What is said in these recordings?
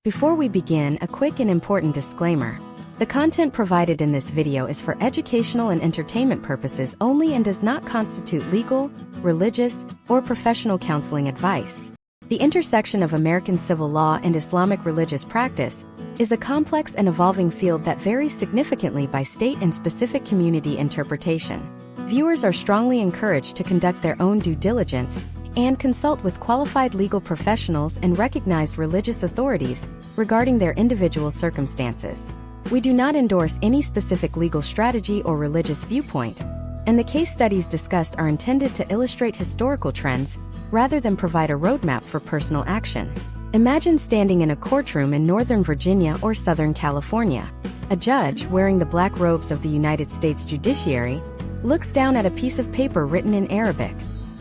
Before we begin, a quick and important disclaimer. The content provided in this video is for educational and entertainment purposes only and does not constitute legal, religious, or professional counseling advice. The intersection of American civil law and Islamic religious practice is a complex and evolving field that varies significantly by state and specific community interpretation. Viewers are strongly encouraged to conduct their own due diligence and consult with qualified legal professionals and recognized religious authorities regarding their individual circumstances. We do not endorse any specific legal strategy or religious viewpoint, and the case studies discussed are intended to illustrate historical trends rather than provide a roadmap for personal action. Imagine standing in a courtroom in Northern Virginia or Southern California. A judge, wearing the black robes of the United States judiciary, looks down at a piece of paper written in Arabic.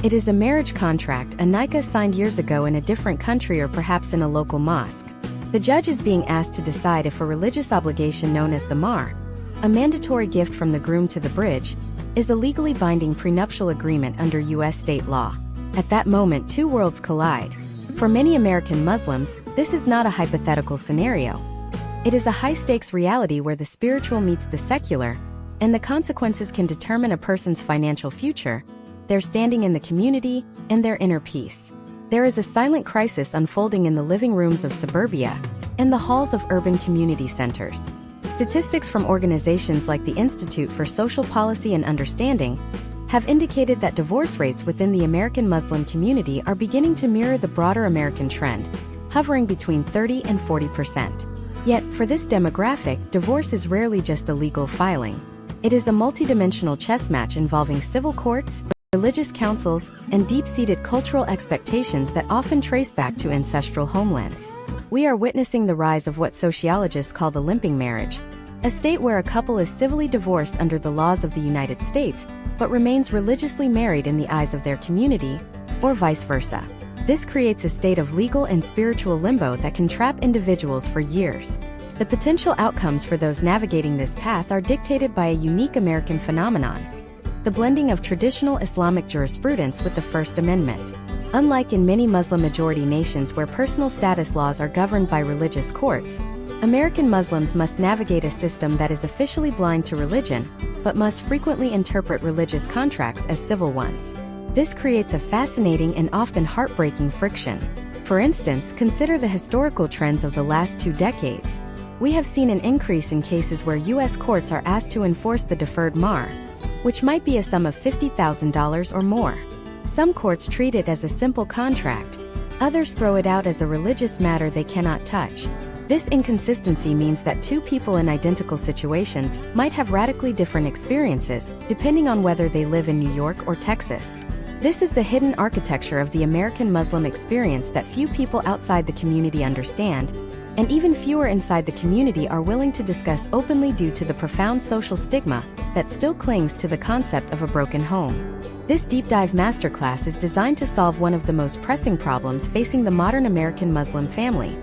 It is a marriage contract, a nikah signed years ago in a different country or perhaps in a local mosque. The judge is being asked to decide if a religious obligation known as the mahr, a mandatory gift from the groom to the bridge, is a legally binding prenuptial agreement under U.S. state law. At that moment, two worlds collide. For many American Muslims, this is not a hypothetical scenario. It is a high-stakes reality where the spiritual meets the secular, and the consequences can determine a person's financial future, their standing in the community, and their inner peace. There is a silent crisis unfolding in the living rooms of suburbia and the halls of urban community centers. Statistics from organizations like the Institute for Social Policy and Understanding have indicated that divorce rates within the American Muslim community are beginning to mirror the broader American trend, hovering between 30 and 40%. Yet, for this demographic, divorce is rarely just a legal filing. It is a multidimensional chess match involving civil courts, religious councils, and deep-seated cultural expectations that often trace back to ancestral homelands. We are witnessing the rise of what sociologists call the limping marriage, a state where a couple is civilly divorced under the laws of the United States, but remains religiously married in the eyes of their community, or vice versa. This creates a state of legal and spiritual limbo that can trap individuals for years. The potential outcomes for those navigating this path are dictated by a unique American phenomenon: the blending of traditional Islamic jurisprudence with the First Amendment. Unlike in many Muslim-majority nations where personal status laws are governed by religious courts, American Muslims must navigate a system that is officially blind to religion, but must frequently interpret religious contracts as civil ones. This creates a fascinating and often heartbreaking friction. For instance, consider the historical trends of the last 2 decades. We have seen an increase in cases where U.S. courts are asked to enforce the deferred mahr, which might be a sum of $50,000 or more. Some courts treat it as a simple contract. Others throw it out as a religious matter they cannot touch. This inconsistency means that two people in identical situations might have radically different experiences, depending on whether they live in New York or Texas. This is the hidden architecture of the American Muslim experience that few people outside the community understand, and even fewer inside the community are willing to discuss openly due to the profound social stigma that still clings to the concept of a broken home. This deep dive masterclass is designed to solve one of the most pressing problems facing the modern American Muslim family: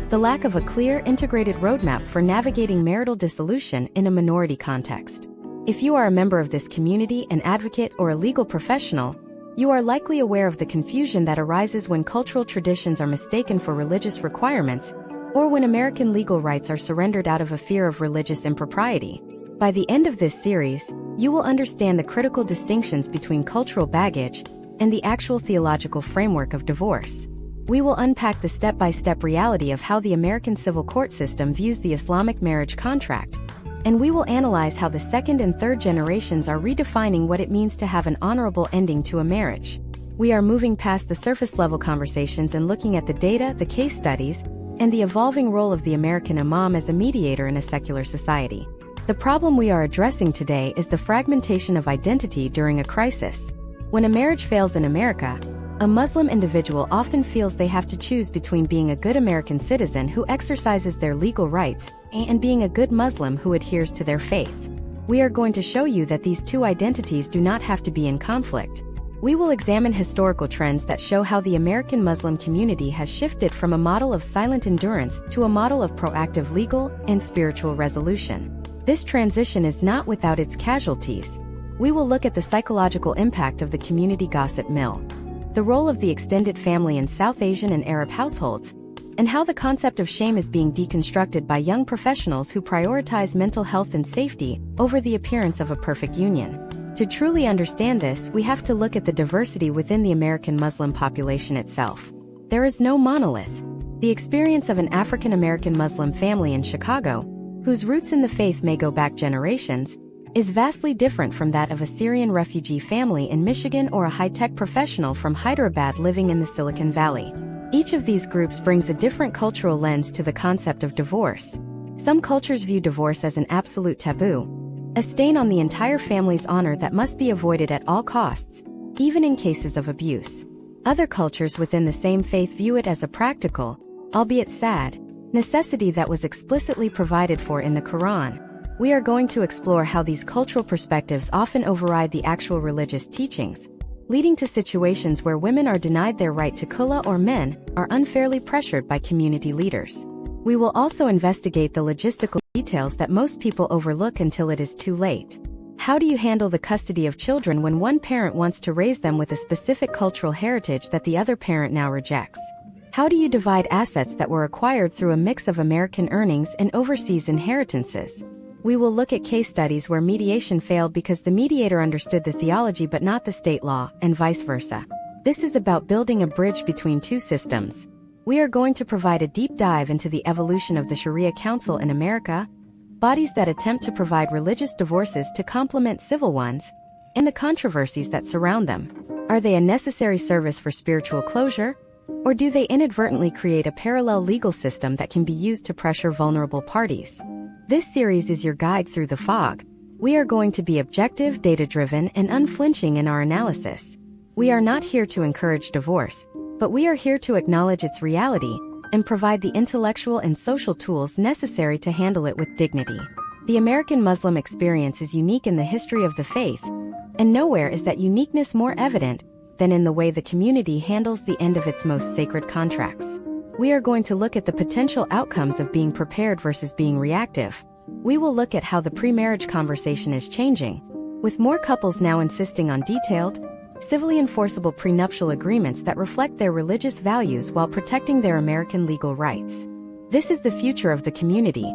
the lack of a clear, integrated roadmap for navigating marital dissolution in a minority context. If you are a member of this community, an advocate, or a legal professional, you are likely aware of the confusion that arises when cultural traditions are mistaken for religious requirements, or when American legal rights are surrendered out of a fear of religious impropriety. By the end of this series, you will understand the critical distinctions between cultural baggage and the actual theological framework of divorce. We will unpack the step-by-step reality of how the American civil court system views the Islamic marriage contract, and we will analyze how the second and third generations are redefining what it means to have an honorable ending to a marriage. We are moving past the surface-level conversations and looking at the data, the case studies, and the evolving role of the American imam as a mediator in a secular society. The problem we are addressing today is the fragmentation of identity during a crisis. When a marriage fails in America, a Muslim individual often feels they have to choose between being a good American citizen who exercises their legal rights and being a good Muslim who adheres to their faith. We are going to show you that these two identities do not have to be in conflict. We will examine historical trends that show how the American Muslim community has shifted from a model of silent endurance to a model of proactive legal and spiritual resolution. This transition is not without its casualties. We will look at the psychological impact of the community gossip mill, the role of the extended family in South Asian and Arab households, and how the concept of shame is being deconstructed by young professionals who prioritize mental health and safety over the appearance of a perfect union. To truly understand this, we have to look at the diversity within the American Muslim population itself. There is no monolith. The experience of an African American Muslim family in Chicago, whose roots in the faith may go back generations, is vastly different from that of a Syrian refugee family in Michigan or a high-tech professional from Hyderabad living in the Silicon Valley. Each of these groups brings a different cultural lens to the concept of divorce. Some cultures view divorce as an absolute taboo, a stain on the entire family's honor that must be avoided at all costs, even in cases of abuse. Other cultures within the same faith view it as a practical, albeit sad, necessity that was explicitly provided for in the Quran. We are going to explore how these cultural perspectives often override the actual religious teachings, leading to situations where women are denied their right to khula or men are unfairly pressured by community leaders. We will also investigate the logistical details that most people overlook until it is too late. How do you handle the custody of children when one parent wants to raise them with a specific cultural heritage that the other parent now rejects? How do you divide assets that were acquired through a mix of American earnings and overseas inheritances? We will look at case studies where mediation failed because the mediator understood the theology but not the state law, and vice versa. This is about building a bridge between two systems. We are going to provide a deep dive into the evolution of the Sharia Council in America, bodies that attempt to provide religious divorces to complement civil ones, and the controversies that surround them. Are they a necessary service for spiritual closure, or do they inadvertently create a parallel legal system that can be used to pressure vulnerable parties? This series is your guide through the fog. We are going to be objective, data-driven, and unflinching in our analysis. We are not here to encourage divorce, but we are here to acknowledge its reality and provide the intellectual and social tools necessary to handle it with dignity. The American Muslim experience is unique in the history of the faith, and nowhere is that uniqueness more evident than in the way the community handles the end of its most sacred contracts. We are going to look at the potential outcomes of being prepared versus being reactive. We will look at how the pre-marriage conversation is changing, with more couples now insisting on detailed, civilly enforceable prenuptial agreements that reflect their religious values while protecting their American legal rights. This is the future of the community,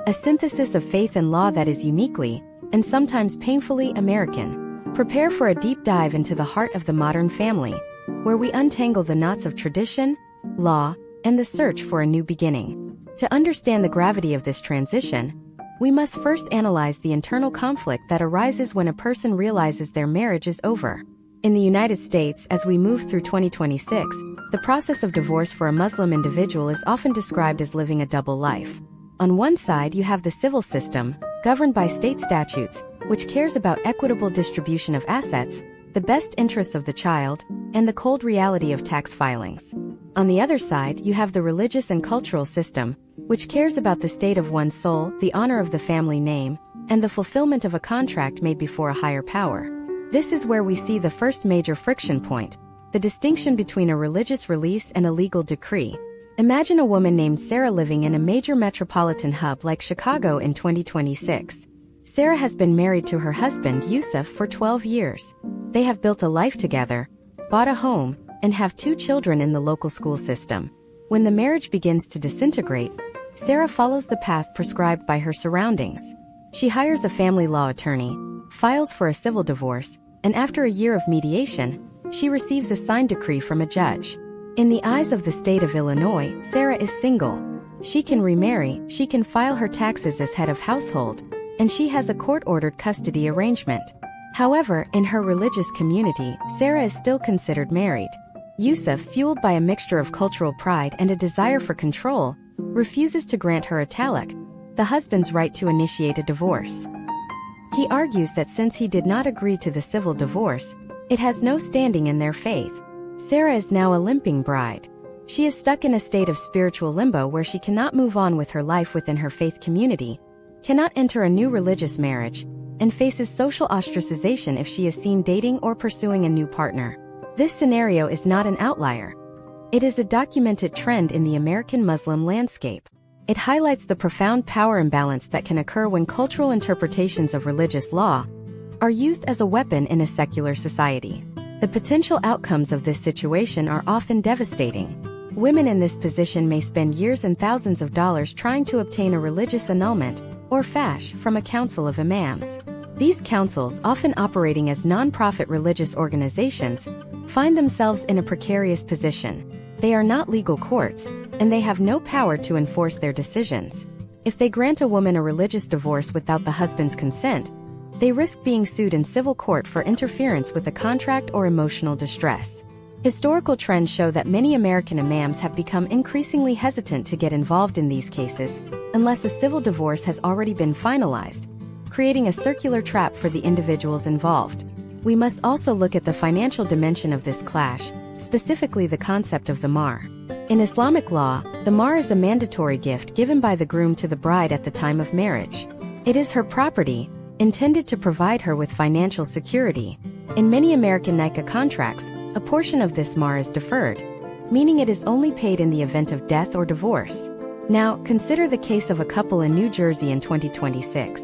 a synthesis of faith and law that is uniquely, and sometimes painfully, American. Prepare for a deep dive into the heart of the modern family, where we untangle the knots of tradition, law, and the search for a new beginning. To understand the gravity of this transition, we must first analyze the internal conflict that arises when a person realizes their marriage is over. In the United States, as we move through 2026, the process of divorce for a Muslim individual is often described as living a double life. On one side, you have the civil system, governed by state statutes, which cares about equitable distribution of assets, the best interests of the child, and the cold reality of tax filings. On the other side, you have the religious and cultural system, which cares about the state of one's soul, the honor of the family name, and the fulfillment of a contract made before a higher power. This is where we see the first major friction point, the distinction between a religious release and a legal decree. Imagine a woman named Sarah living in a major metropolitan hub like Chicago in 2026. Sarah has been married to her husband, Yusuf, for 12 years. They have built a life together, bought a home, and have 2 children in the local school system. When the marriage begins to disintegrate, Sarah follows the path prescribed by her surroundings. She hires a family law attorney, files for a civil divorce, and after a year of mediation, she receives a signed decree from a judge. In the eyes of the state of Illinois, Sarah is single. She can remarry, she can file her taxes as head of household, and she has a court-ordered custody arrangement. However, in her religious community, Sarah is still considered married. Yusuf, fueled by a mixture of cultural pride and a desire for control, refuses to grant her a talaq, the husband's right to initiate a divorce. He argues that since he did not agree to the civil divorce, it has no standing in their faith. Sarah is now a limping bride. She is stuck in a state of spiritual limbo where she cannot move on with her life within her faith community, cannot enter a new religious marriage, and faces social ostracization if she is seen dating or pursuing a new partner. This scenario is not an outlier. It is a documented trend in the American Muslim landscape. It highlights the profound power imbalance that can occur when cultural interpretations of religious law are used as a weapon in a secular society. The potential outcomes of this situation are often devastating. Women in this position may spend years and thousands of dollars trying to obtain a religious annulment, or fash, from a council of imams. These councils, often operating as non-profit religious organizations, find themselves in a precarious position. They are not legal courts, and they have no power to enforce their decisions. If they grant a woman a religious divorce without the husband's consent, they risk being sued in civil court for interference with a contract or emotional distress. Historical trends show that many American imams have become increasingly hesitant to get involved in these cases, unless a civil divorce has already been finalized, creating a circular trap for the individuals involved. We must also look at the financial dimension of this clash, specifically the concept of the mahr. In Islamic law, the mahr is a mandatory gift given by the groom to the bride at the time of marriage. It is her property, intended to provide her with financial security. In many American nikah contracts, a portion of this mahr is deferred, meaning it is only paid in the event of death or divorce. Now, consider the case of a couple in New Jersey in 2026.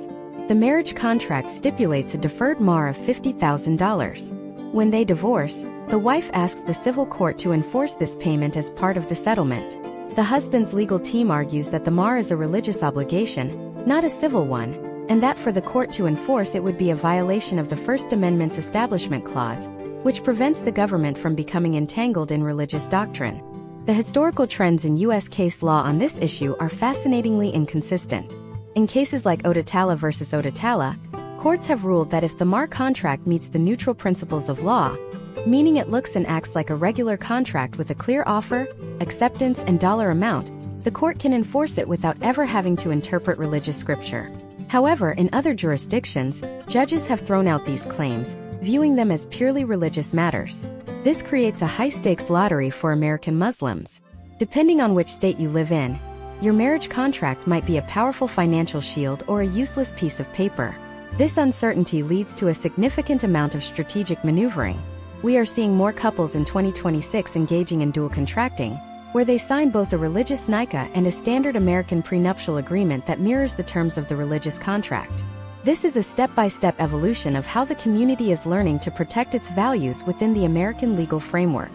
The marriage contract stipulates a deferred mahr of $50,000. When they divorce, the wife asks the civil court to enforce this payment as part of the settlement. The husband's legal team argues that the mahr is a religious obligation, not a civil one, and that for the court to enforce it would be a violation of the First Amendment's Establishment Clause, which prevents the government from becoming entangled in religious doctrine. The historical trends in U.S. case law on this issue are fascinatingly inconsistent. In cases like Otatala versus Otatala, courts have ruled that if the mahr contract meets the neutral principles of law, meaning it looks and acts like a regular contract with a clear offer, acceptance, and dollar amount, the court can enforce it without ever having to interpret religious scripture. However, in other jurisdictions, judges have thrown out these claims, viewing them as purely religious matters. This creates a high-stakes lottery for American Muslims. Depending on which state you live in, your marriage contract might be a powerful financial shield or a useless piece of paper. This uncertainty leads to a significant amount of strategic maneuvering. We are seeing more couples in 2026 engaging in dual contracting, where they sign both a religious nikah and a standard American prenuptial agreement that mirrors the terms of the religious contract. This is a step-by-step evolution of how the community is learning to protect its values within the American legal framework.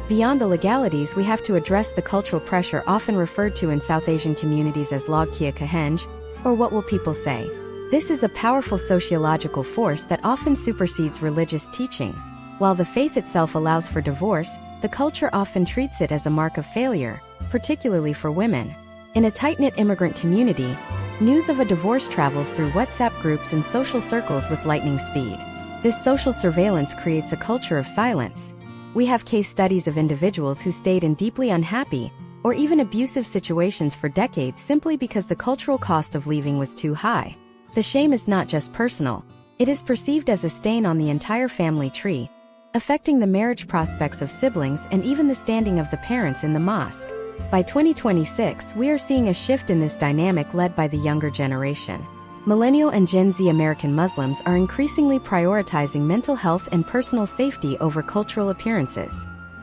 Beyond the legalities, we have to address the cultural pressure often referred to in South Asian communities as log kia kahenj, or what will people say. This is a powerful sociological force that often supersedes religious teaching. While the faith itself allows for divorce, the culture often treats it as a mark of failure, particularly for women. In a tight-knit immigrant community, news of a divorce travels through WhatsApp groups and social circles with lightning speed. This social surveillance creates a culture of silence. We have case studies of individuals who stayed in deeply unhappy or even abusive situations for decades simply because the cultural cost of leaving was too high. The shame is not just personal, it is perceived as a stain on the entire family tree, affecting the marriage prospects of siblings and even the standing of the parents in the mosque. By 2026, we are seeing a shift in this dynamic led by the younger generation. Millennial and Gen Z American Muslims are increasingly prioritizing mental health and personal safety over cultural appearances.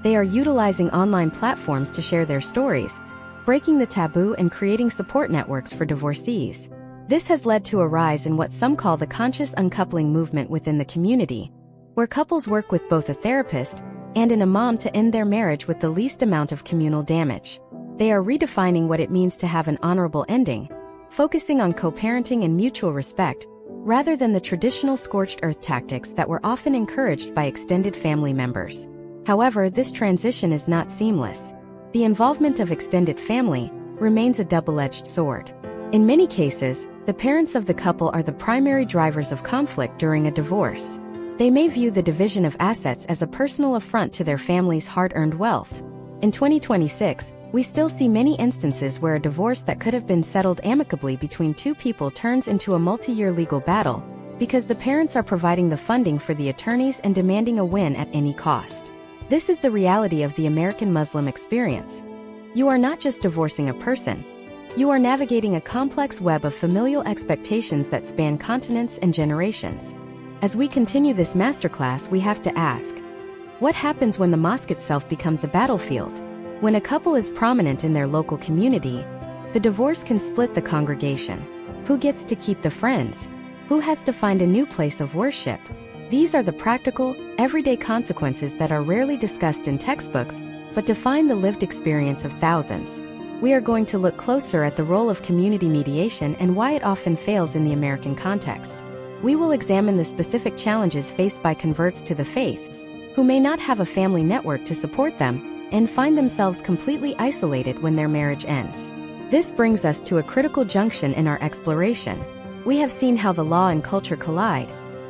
They are utilizing online platforms to share their stories, breaking the taboo and creating support networks for divorcees. This has led to a rise in what some call the conscious uncoupling movement within the community, where couples work with both a therapist and an imam to end their marriage with the least amount of communal damage. They are redefining what it means to have an honorable ending, focusing on co-parenting and mutual respect, rather than the traditional scorched earth tactics that were often encouraged by extended family members. However, this transition is not seamless. The involvement of extended family remains a double-edged sword. In many cases, the parents of the couple are the primary drivers of conflict during a divorce. They may view the division of assets as a personal affront to their family's hard-earned wealth. In 2026, we still see many instances where a divorce that could have been settled amicably between two people turns into a multi-year legal battle, because the parents are providing the funding for the attorneys and demanding a win at any cost. This is the reality of the American Muslim experience. You are not just divorcing a person. You are navigating a complex web of familial expectations that span continents and generations. As we continue this masterclass, we have to ask, what happens when the mosque itself becomes a battlefield? When a couple is prominent in their local community, the divorce can split the congregation. Who gets to keep the friends? Who has to find a new place of worship? These are the practical, everyday consequences that are rarely discussed in textbooks, but define the lived experience of thousands. We are going to look closer at the role of community mediation and why it often fails in the American context. We will examine the specific challenges faced by converts to the faith, who may not have a family network to support them, and find themselves completely isolated when their marriage ends. This brings us to a critical junction in our exploration. We have seen how the law and culture collide,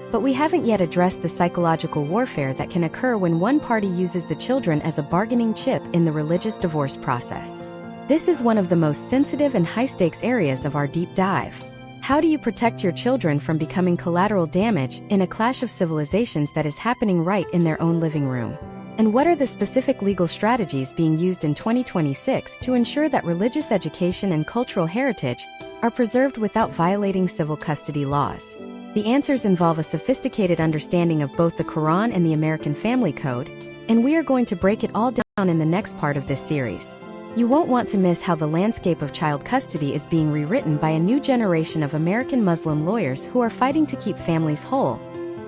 but we haven't yet addressed the psychological warfare that can occur when one party uses the children as a bargaining chip in the religious divorce process. This is one of the most sensitive and high-stakes areas of our deep dive. How do you protect your children from becoming collateral damage in a clash of civilizations that is happening right in their own living room? And what are the specific legal strategies being used in 2026 to ensure that religious education and cultural heritage are preserved without violating civil custody laws? The answers involve a sophisticated understanding of both the Quran and the American Family Code, and we are going to break it all down in the next part of this series. You won't want to miss how the landscape of child custody is being rewritten by a new generation of American Muslim lawyers who are fighting to keep families whole,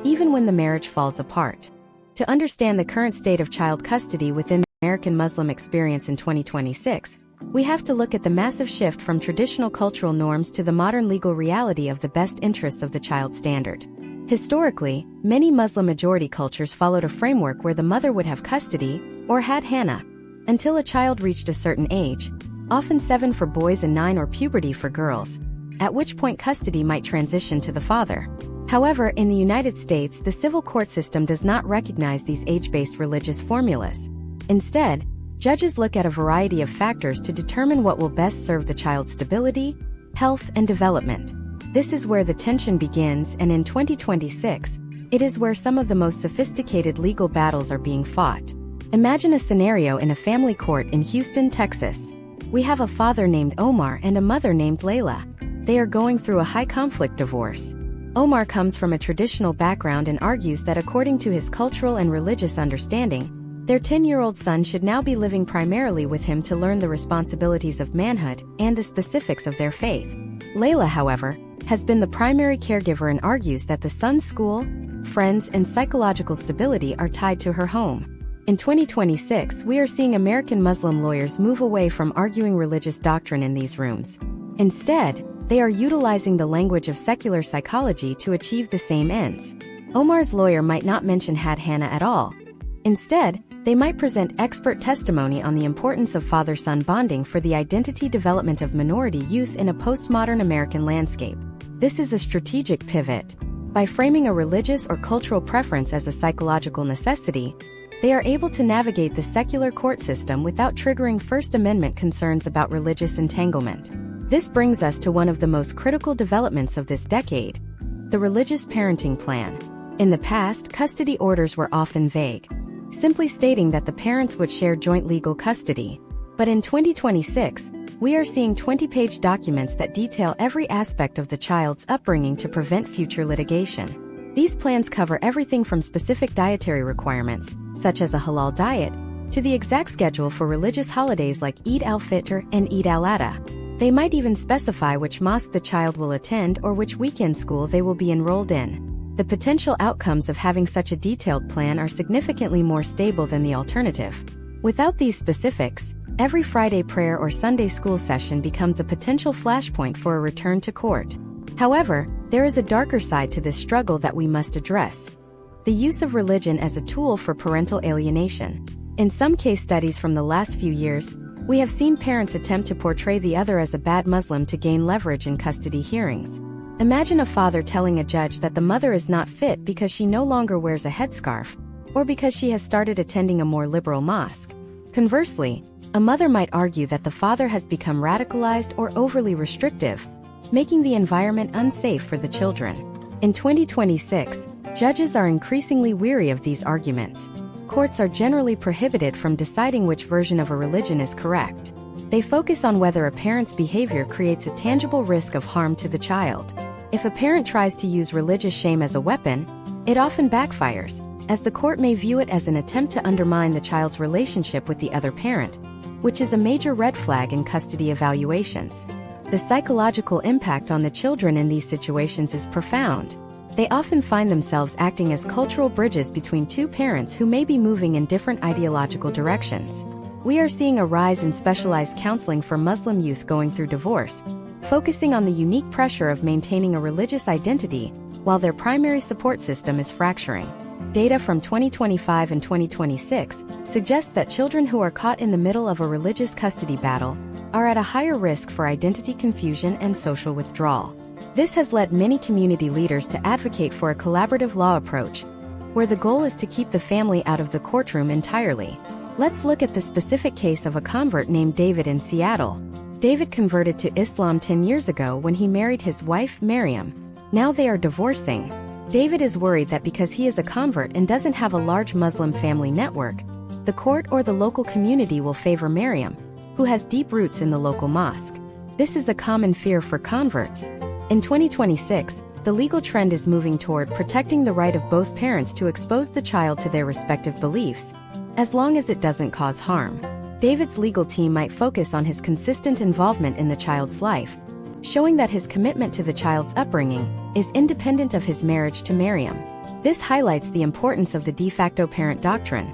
even when the marriage falls apart. To understand the current state of child custody within the American Muslim experience in 2026, we have to look at the massive shift from traditional cultural norms to the modern legal reality of the best interests of the child standard. Historically, many Muslim-majority cultures followed a framework where the mother would have custody, or had Hannah, until a child reached a certain age, often 7 for boys and 9 or puberty for girls, at which point custody might transition to the father. However, in the United States, the civil court system does not recognize these age-based religious formulas. Instead, judges look at a variety of factors to determine what will best serve the child's stability, health, and development. This is where the tension begins, and in 2026, it is where some of the most sophisticated legal battles are being fought. Imagine a scenario in a family court in Houston, Texas. We have a father named Omar and a mother named Layla. They are going through a high-conflict divorce. Omar comes from a traditional background and argues that according to his cultural and religious understanding, their 10-year-old son should now be living primarily with him to learn the responsibilities of manhood and the specifics of their faith. Layla, however, has been the primary caregiver and argues that the son's school, friends, and psychological stability are tied to her home. In 2026, we are seeing American Muslim lawyers move away from arguing religious doctrine in these rooms. Instead, they are utilizing the language of secular psychology to achieve the same ends. Omar's lawyer might not mention had Hannah at all. Instead, they might present expert testimony on the importance of father-son bonding for the identity development of minority youth in a postmodern American landscape. This is a strategic pivot. By framing a religious or cultural preference as a psychological necessity, they are able to navigate the secular court system without triggering First Amendment concerns about religious entanglement. This brings us to one of the most critical developments of this decade, the religious parenting plan. In the past, custody orders were often vague, simply stating that the parents would share joint legal custody. But in 2026, we are seeing 20-page documents that detail every aspect of the child's upbringing to prevent future litigation. These plans cover everything from specific dietary requirements, such as a halal diet, to the exact schedule for religious holidays like Eid al-Fitr and Eid al-Adha. They might even specify which mosque the child will attend or which weekend school they will be enrolled in. The potential outcomes of having such a detailed plan are significantly more stable than the alternative. Without these specifics, every Friday prayer or Sunday school session becomes a potential flashpoint for a return to court. However, there is a darker side to this struggle that we must address: the use of religion as a tool for parental alienation. In some case studies from the last few years, we have seen parents attempt to portray the other as a bad Muslim to gain leverage in custody hearings. Imagine a father telling a judge that the mother is not fit because she no longer wears a headscarf, or because she has started attending a more liberal mosque. Conversely, a mother might argue that the father has become radicalized or overly restrictive, making the environment unsafe for the children. In 2026, judges are increasingly weary of these arguments. Courts are generally prohibited from deciding which version of a religion is correct. They focus on whether a parent's behavior creates a tangible risk of harm to the child. If a parent tries to use religious shame as a weapon, it often backfires, as the court may view it as an attempt to undermine the child's relationship with the other parent, which is a major red flag in custody evaluations. The psychological impact on the children in these situations is profound. They often find themselves acting as cultural bridges between two parents who may be moving in different ideological directions. We are seeing a rise in specialized counseling for Muslim youth going through divorce, focusing on the unique pressure of maintaining a religious identity while their primary support system is fracturing. Data from 2025 and 2026 suggests that children who are caught in the middle of a religious custody battle are at a higher risk for identity confusion and social withdrawal. This has led many community leaders to advocate for a collaborative law approach, where the goal is to keep the family out of the courtroom entirely. Let's look at the specific case of a convert named David in Seattle. David converted to Islam 10 years ago when he married his wife, Miriam. Now they are divorcing. David is worried that because he is a convert and doesn't have a large Muslim family network, the court or the local community will favor Miriam, who has deep roots in the local mosque. This is a common fear for converts. In 2026, the legal trend is moving toward protecting the right of both parents to expose the child to their respective beliefs, as long as it doesn't cause harm. David's legal team might focus on his consistent involvement in the child's life, showing that his commitment to the child's upbringing is independent of his marriage to Miriam. This highlights the importance of the de facto parent doctrine,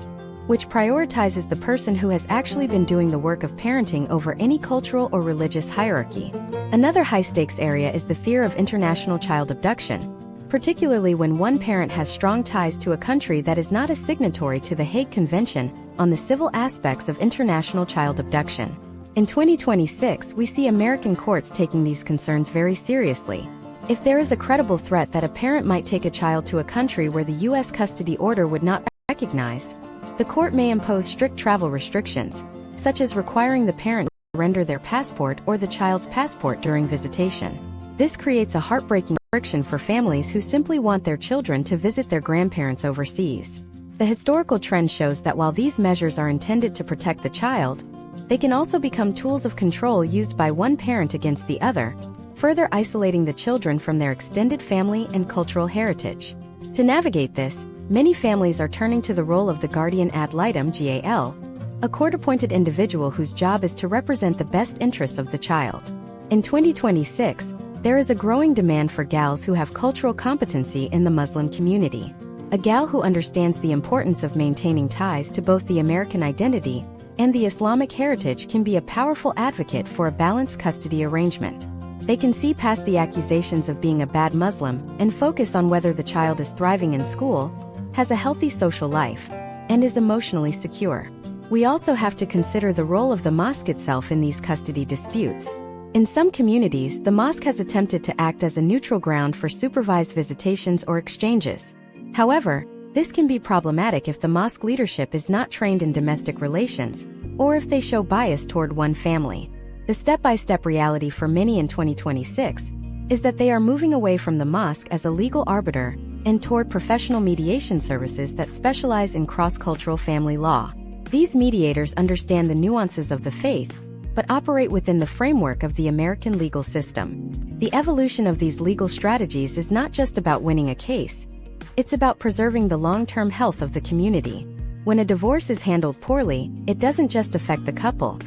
which prioritizes the person who has actually been doing the work of parenting over any cultural or religious hierarchy. Another high-stakes area is the fear of international child abduction, particularly when one parent has strong ties to a country that is not a signatory to the Hague Convention on the civil aspects of international child abduction. In 2026, we see American courts taking these concerns very seriously. If there is a credible threat that a parent might take a child to a country where the U.S. custody order would not recognize, the court may impose strict travel restrictions, such as requiring the parent to render their passport or the child's passport during visitation. This creates a heartbreaking friction for families who simply want their children to visit their grandparents overseas. The historical trend shows that while these measures are intended to protect the child, they can also become tools of control used by one parent against the other, further isolating the children from their extended family and cultural heritage. To navigate this, many families are turning to the role of the guardian ad litem (GAL), a court-appointed individual whose job is to represent the best interests of the child. In 2026, there is a growing demand for GALs who have cultural competency in the Muslim community. A GAL who understands the importance of maintaining ties to both the American identity and the Islamic heritage can be a powerful advocate for a balanced custody arrangement. They can see past the accusations of being a bad Muslim and focus on whether the child is thriving in school, has a healthy social life, and is emotionally secure. We also have to consider the role of the mosque itself in these custody disputes. In some communities, the mosque has attempted to act as a neutral ground for supervised visitations or exchanges. However, this can be problematic if the mosque leadership is not trained in domestic relations, or if they show bias toward one family. The step-by-step reality for many in 2026 is that they are moving away from the mosque as a legal arbiter and toward professional mediation services that specialize in cross-cultural family law. These mediators understand the nuances of the faith, but operate within the framework of the American legal system. The evolution of these legal strategies is not just about winning a case. It's about preserving the long-term health of the community. When a divorce is handled poorly, it doesn't just affect the couple.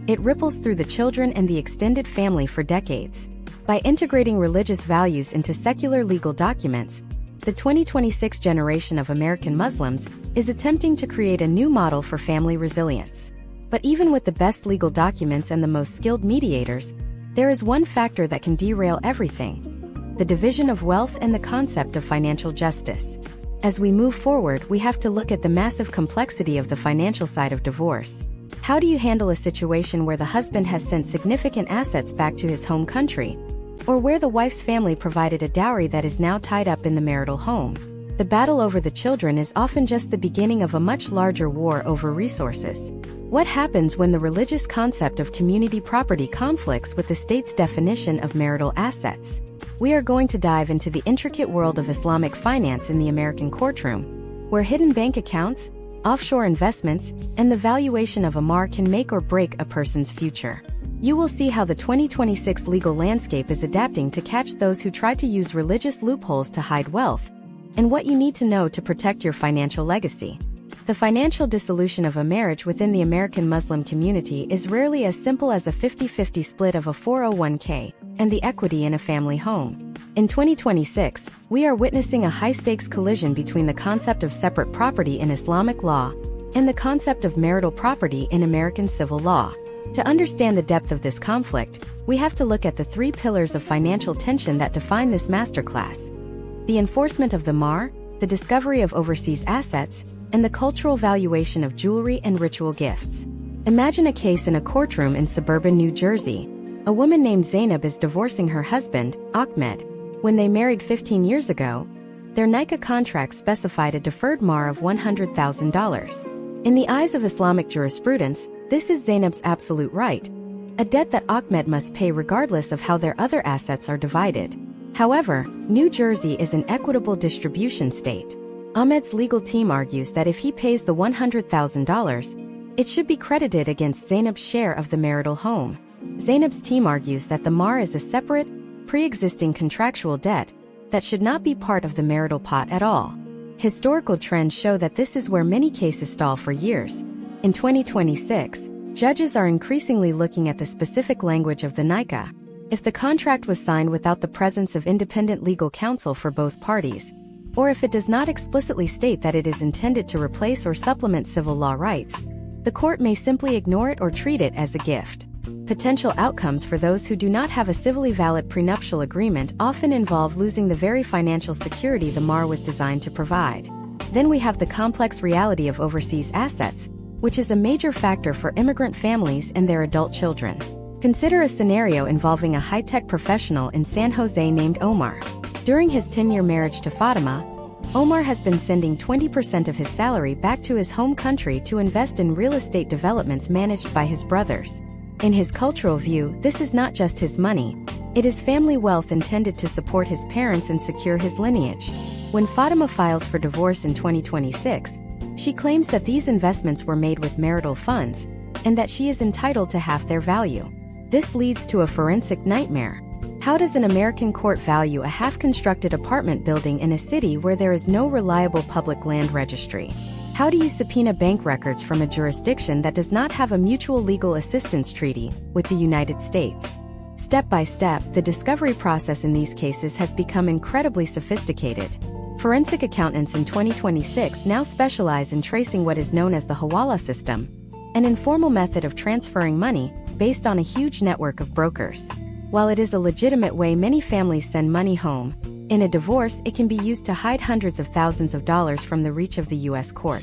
It ripples through the children and the extended family for decades. By integrating religious values into secular legal documents, the 2026 generation of American Muslims is attempting to create a new model for family resilience. But even with the best legal documents and the most skilled mediators, there is one factor that can derail everything: the division of wealth and the concept of financial justice. As we move forward, we have to look at the massive complexity of the financial side of divorce. How do you handle a situation where the husband has sent significant assets back to his home country, or where the wife's family provided a dowry that is now tied up in the marital home? The battle over the children is often just the beginning of a much larger war over resources. What happens when the religious concept of community property conflicts with the state's definition of marital assets? We are going to dive into the intricate world of Islamic finance in the American courtroom, where hidden bank accounts, offshore investments, and the valuation of a mar can make or break a person's future. You will see how the 2026 legal landscape is adapting to catch those who try to use religious loopholes to hide wealth, and what you need to know to protect your financial legacy. The financial dissolution of a marriage within the American Muslim community is rarely as simple as a 50-50 split of a 401k and the equity in a family home. In 2026, we are witnessing a high-stakes collision between the concept of separate property in Islamic law and the concept of marital property in American civil law. To understand the depth of this conflict, we have to look at the three pillars of financial tension that define this masterclass: the enforcement of the Mahr, the discovery of overseas assets, and the cultural valuation of jewelry and ritual gifts. Imagine a case in a courtroom in suburban New Jersey. A woman named Zainab is divorcing her husband, Ahmed. When they married 15 years ago, their nikah contract specified a deferred mahr of $100,000. In the eyes of Islamic jurisprudence, this is Zainab's absolute right, a debt that Ahmed must pay regardless of how their other assets are divided. However, New Jersey is an equitable distribution state. Ahmed's legal team argues that if he pays the $100,000, it should be credited against Zainab's share of the marital home. Zainab's team argues that the mahr is a separate, pre-existing contractual debt that should not be part of the marital pot at all. Historical trends show that this is where many cases stall for years. In 2026, judges are increasingly looking at the specific language of the nikah. If the contract was signed without the presence of independent legal counsel for both parties, or if it does not explicitly state that it is intended to replace or supplement civil law rights, the court may simply ignore it or treat it as a gift. Potential outcomes for those who do not have a civilly valid prenuptial agreement often involve losing the very financial security the mahr was designed to provide. Then we have the complex reality of overseas assets, which is a major factor for immigrant families and their adult children. Consider a scenario involving a high-tech professional in San Jose named Omar. During his 10-year marriage to Fatima, Omar has been sending 20% of his salary back to his home country to invest in real estate developments managed by his brothers. In his cultural view, this is not just his money, it is family wealth intended to support his parents and secure his lineage. When Fatima files for divorce in 2026, she claims that these investments were made with marital funds, and that she is entitled to half their value. This leads to a forensic nightmare. How does an American court value a half-constructed apartment building in a city where there is no reliable public land registry? How do you subpoena bank records from a jurisdiction that does not have a mutual legal assistance treaty with the United States? Step by step, the discovery process in these cases has become incredibly sophisticated. Forensic accountants in 2026 now specialize in tracing what is known as the hawala system, an informal method of transferring money based on a huge network of brokers. While it is a legitimate way many families send money home, in a divorce it can be used to hide hundreds of thousands of dollars from the reach of the U.S. court.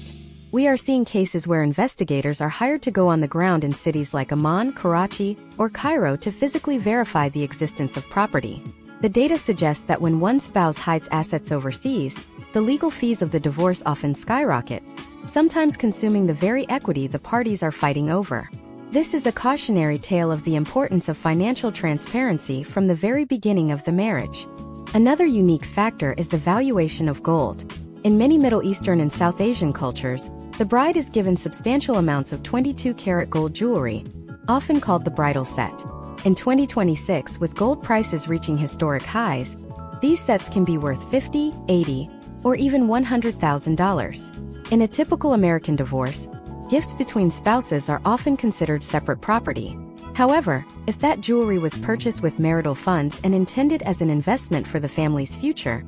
We are seeing cases where investigators are hired to go on the ground in cities like Amman, Karachi, or Cairo to physically verify the existence of property. The data suggests that when one spouse hides assets overseas, the legal fees of the divorce often skyrocket, sometimes consuming the very equity the parties are fighting over. This is a cautionary tale of the importance of financial transparency from the very beginning of the marriage. Another unique factor is the valuation of gold. In many Middle Eastern and South Asian cultures, the bride is given substantial amounts of 22-karat gold jewelry, often called the bridal set. In 2026, with gold prices reaching historic highs, these sets can be worth $50,000, $80,000, or even $100,000. In a typical American divorce, gifts between spouses are often considered separate property. However, if that jewelry was purchased with marital funds and intended as an investment for the family's future,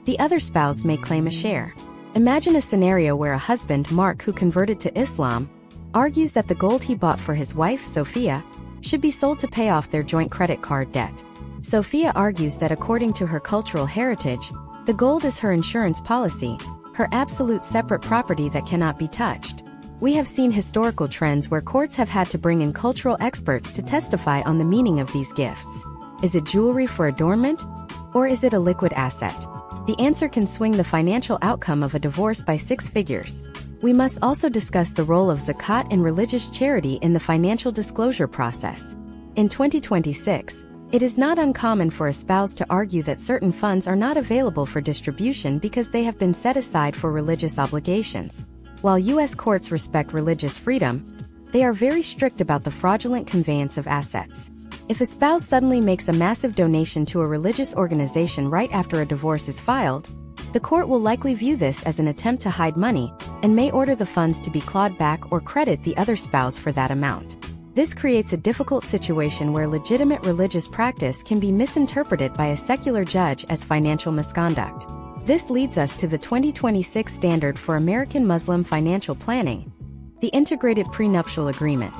the other spouse may claim a share. Imagine a scenario where a husband, Mark, who converted to Islam, argues that the gold he bought for his wife, Sophia, should be sold to pay off their joint credit card debt. Sophia argues that according to her cultural heritage, the gold is her insurance policy, her absolute separate property that cannot be touched. We have seen historical trends where courts have had to bring in cultural experts to testify on the meaning of these gifts. Is it jewelry for adornment? Or is it a liquid asset? The answer can swing the financial outcome of a divorce by 6 figures. We must also discuss the role of zakat and religious charity in the financial disclosure process. In 2026, it is not uncommon for a spouse to argue that certain funds are not available for distribution because they have been set aside for religious obligations. While U.S. courts respect religious freedom, they are very strict about the fraudulent conveyance of assets. If a spouse suddenly makes a massive donation to a religious organization right after a divorce is filed, the court will likely view this as an attempt to hide money and may order the funds to be clawed back or credit the other spouse for that amount. This creates a difficult situation where legitimate religious practice can be misinterpreted by a secular judge as financial misconduct. This leads us to the 2026 standard for American Muslim financial planning, the integrated prenuptial agreement.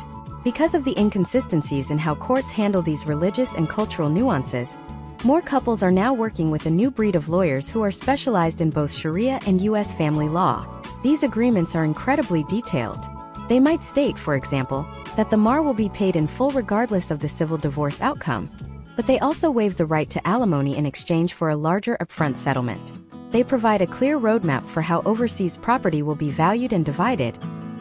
Because of the inconsistencies in how courts handle these religious and cultural nuances, more couples are now working with a new breed of lawyers who are specialized in both Sharia and U.S. family law. These agreements are incredibly detailed. They might state, for example, that the mahr will be paid in full regardless of the civil divorce outcome, but they also waive the right to alimony in exchange for a larger upfront settlement. They provide a clear roadmap for how overseas property will be valued and divided,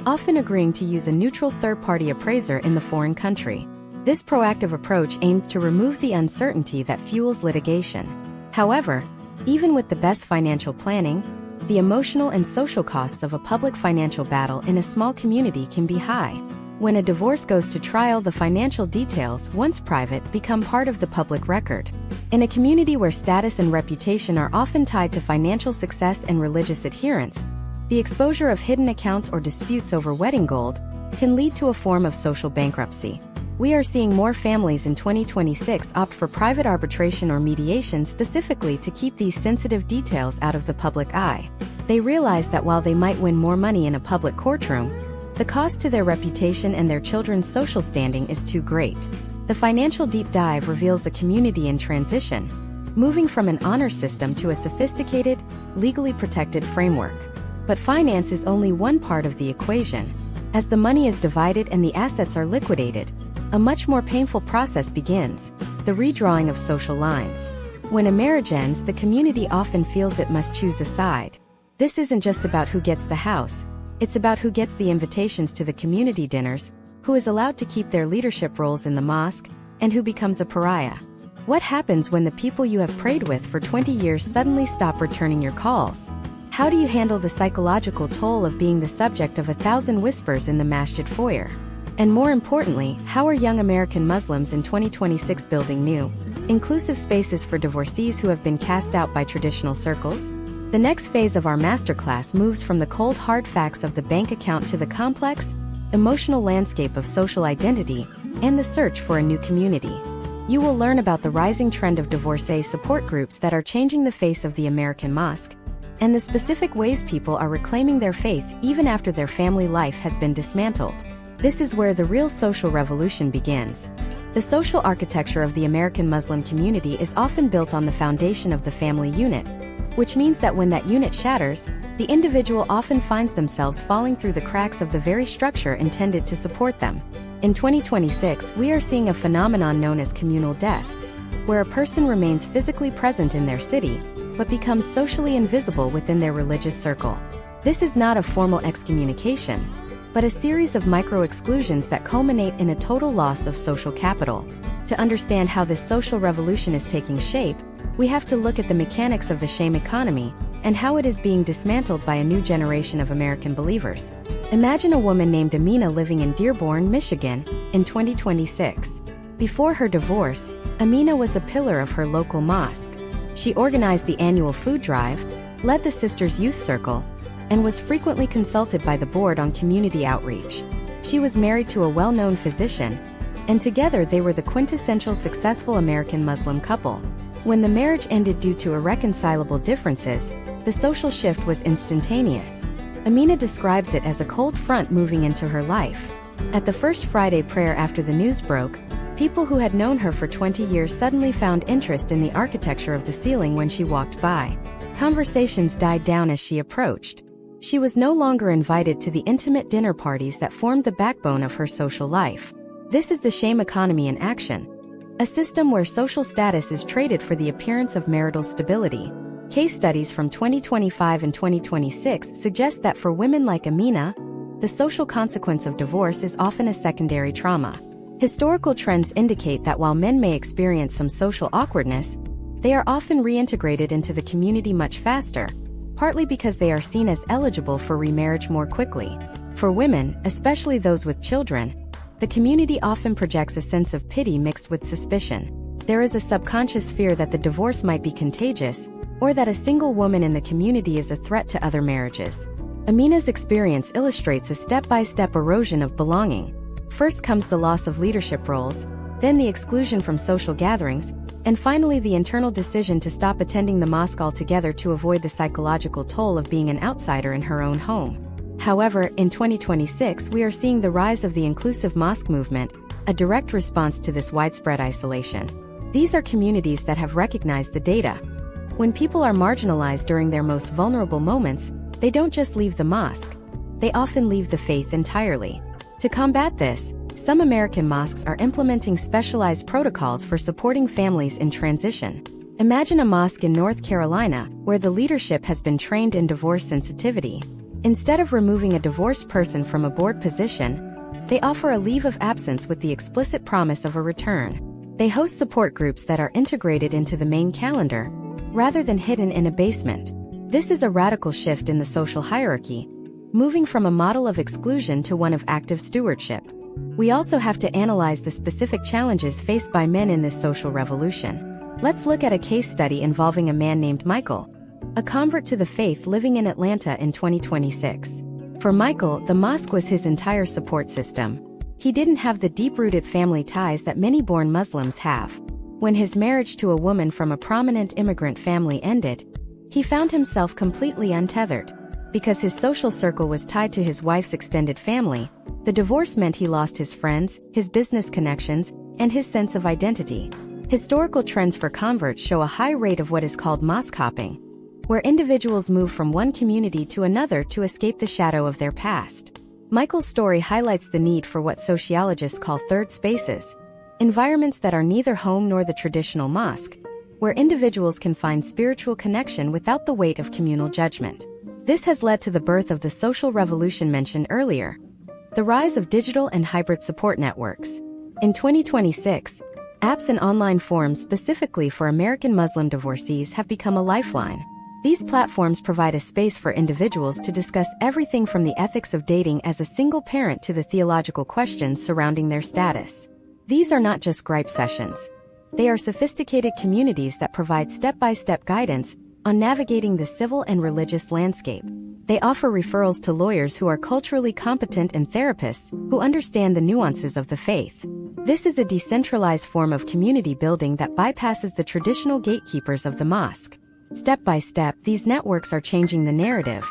often agreeing to use a neutral third-party appraiser in the foreign country. This proactive approach aims to remove the uncertainty that fuels litigation. However, even with the best financial planning, the emotional and social costs of a public financial battle in a small community can be high. When a divorce goes to trial, the financial details, once private, become part of the public record. In a community where status and reputation are often tied to financial success and religious adherence, the exposure of hidden accounts or disputes over wedding gold can lead to a form of social bankruptcy. We are seeing more families in 2026 opt for private arbitration or mediation specifically to keep these sensitive details out of the public eye. They realize that while they might win more money in a public courtroom, the cost to their reputation and their children's social standing is too great. The financial deep dive reveals a community in transition, moving from an honor system to a sophisticated, legally protected framework. But finance is only one part of the equation. As the money is divided and the assets are liquidated, a much more painful process begins: the redrawing of social lines. When a marriage ends, the community often feels it must choose a side. This isn't just about who gets the house, it's about who gets the invitations to the community dinners, who is allowed to keep their leadership roles in the mosque, and who becomes a pariah. What happens when the people you have prayed with for 20 years suddenly stop returning your calls? How do you handle the psychological toll of being the subject of 1,000 whispers in the masjid foyer? And more importantly, how are young American Muslims in 2026 building new, inclusive spaces for divorcees who have been cast out by traditional circles? The next phase of our masterclass moves from the cold hard facts of the bank account to the complex, emotional landscape of social identity and the search for a new community. You will learn about the rising trend of divorcee support groups that are changing the face of the American mosque, and the specific ways people are reclaiming their faith even after their family life has been dismantled. This is where the real social revolution begins. The social architecture of the American Muslim community is often built on the foundation of the family unit, which means that when that unit shatters, the individual often finds themselves falling through the cracks of the very structure intended to support them. In 2026, we are seeing a phenomenon known as communal death, where a person remains physically present in their city, but becomes socially invisible within their religious circle. This is not a formal excommunication, but a series of micro-exclusions that culminate in a total loss of social capital. To understand how this social revolution is taking shape, we have to look at the mechanics of the shame economy and how it is being dismantled by a new generation of American believers. Imagine a woman named Amina living in Dearborn, Michigan, in 2026. Before her divorce, Amina was a pillar of her local mosque. She organized the annual food drive, led the Sisters Youth Circle, and was frequently consulted by the board on community outreach. She was married to a well-known physician, and together they were the quintessential successful American Muslim couple. When the marriage ended due to irreconcilable differences, the social shift was instantaneous. Amina describes it as a cold front moving into her life. At the first Friday prayer after the news broke, people who had known her for 20 years suddenly found interest in the architecture of the ceiling when she walked by. Conversations died down as she approached. She was no longer invited to the intimate dinner parties that formed the backbone of her social life. This is the shame economy in action. A system where social status is traded for the appearance of marital stability. Case studies from 2025 and 2026 suggest that for women like Amina, the social consequence of divorce is often a secondary trauma. Historical trends indicate that while men may experience some social awkwardness, they are often reintegrated into the community much faster, partly because they are seen as eligible for remarriage more quickly. For women, especially those with children, the community often projects a sense of pity mixed with suspicion. There is a subconscious fear that the divorce might be contagious, or that a single woman in the community is a threat to other marriages. Amina's experience illustrates a step-by-step erosion of belonging. First comes the loss of leadership roles, then the exclusion from social gatherings, and finally the internal decision to stop attending the mosque altogether to avoid the psychological toll of being an outsider in her own home. However, in 2026 we are seeing the rise of the inclusive mosque movement, a direct response to this widespread isolation. These are communities that have recognized the data. When people are marginalized during their most vulnerable moments, they don't just leave the mosque. They often leave the faith entirely. To combat this, some American mosques are implementing specialized protocols for supporting families in transition. Imagine a mosque in North Carolina, where the leadership has been trained in divorce sensitivity. Instead of removing a divorced person from a board position, they offer a leave of absence with the explicit promise of a return. They host support groups that are integrated into the main calendar, rather than hidden in a basement. This is a radical shift in the social hierarchy, moving from a model of exclusion to one of active stewardship. We also have to analyze the specific challenges faced by men in this social revolution. Let's look at a case study involving a man named Michael, a convert to the faith living in Atlanta in 2026. For Michael, the mosque was his entire support system. He didn't have the deep-rooted family ties that many born Muslims have. When his marriage to a woman from a prominent immigrant family ended, he found himself completely untethered. Because his social circle was tied to his wife's extended family, the divorce meant he lost his friends, his business connections, and his sense of identity. Historical trends for converts show a high rate of what is called mosque hopping, where individuals move from one community to another to escape the shadow of their past. Michael's story highlights the need for what sociologists call third spaces, environments that are neither home nor the traditional mosque, where individuals can find spiritual connection without the weight of communal judgment. This has led to the birth of the social revolution mentioned earlier, the rise of digital and hybrid support networks. In 2026, apps and online forums specifically for American Muslim divorcees have become a lifeline. These platforms provide a space for individuals to discuss everything from the ethics of dating as a single parent to the theological questions surrounding their status. These are not just gripe sessions. They are sophisticated communities that provide step-by-step guidance on navigating the civil and religious landscape. They offer referrals to lawyers who are culturally competent and therapists who understand the nuances of the faith. This is a decentralized form of community building that bypasses the traditional gatekeepers of the mosque. Step by step, these networks are changing the narrative.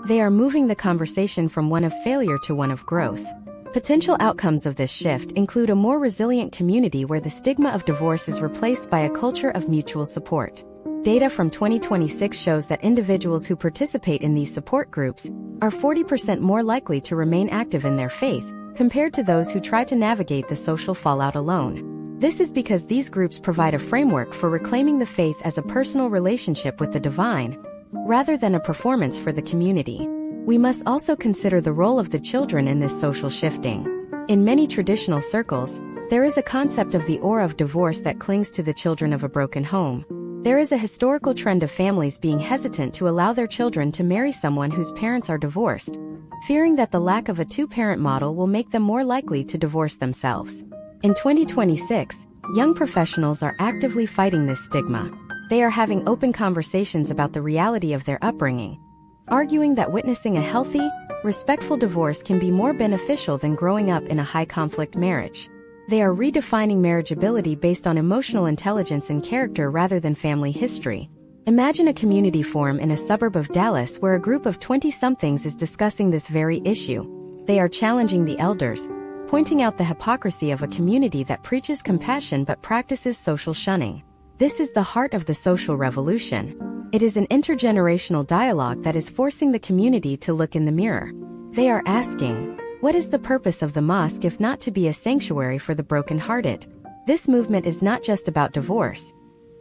They are moving the conversation from one of failure to one of growth. Potential outcomes of this shift include a more resilient community where the stigma of divorce is replaced by a culture of mutual support. Data from 2026 shows that individuals who participate in these support groups are 40% more likely to remain active in their faith compared to those who try to navigate the social fallout alone. This is because these groups provide a framework for reclaiming the faith as a personal relationship with the divine, rather than a performance for the community. We must also consider the role of the children in this social shifting. In many traditional circles, there is a concept of the aura of divorce that clings to the children of a broken home. There is a historical trend of families being hesitant to allow their children to marry someone whose parents are divorced, fearing that the lack of a two-parent model will make them more likely to divorce themselves. In 2026, young professionals are actively fighting this stigma. They are having open conversations about the reality of their upbringing, arguing that witnessing a healthy, respectful divorce can be more beneficial than growing up in a high-conflict marriage. They are redefining marriageability based on emotional intelligence and character rather than family history. Imagine a community forum in a suburb of Dallas where a group of 20-somethings is discussing this very issue. They are challenging the elders, pointing out the hypocrisy of a community that preaches compassion but practices social shunning. This is the heart of the social revolution. It is an intergenerational dialogue that is forcing the community to look in the mirror. They are asking, what is the purpose of the mosque if not to be a sanctuary for the brokenhearted? This movement is not just about divorce.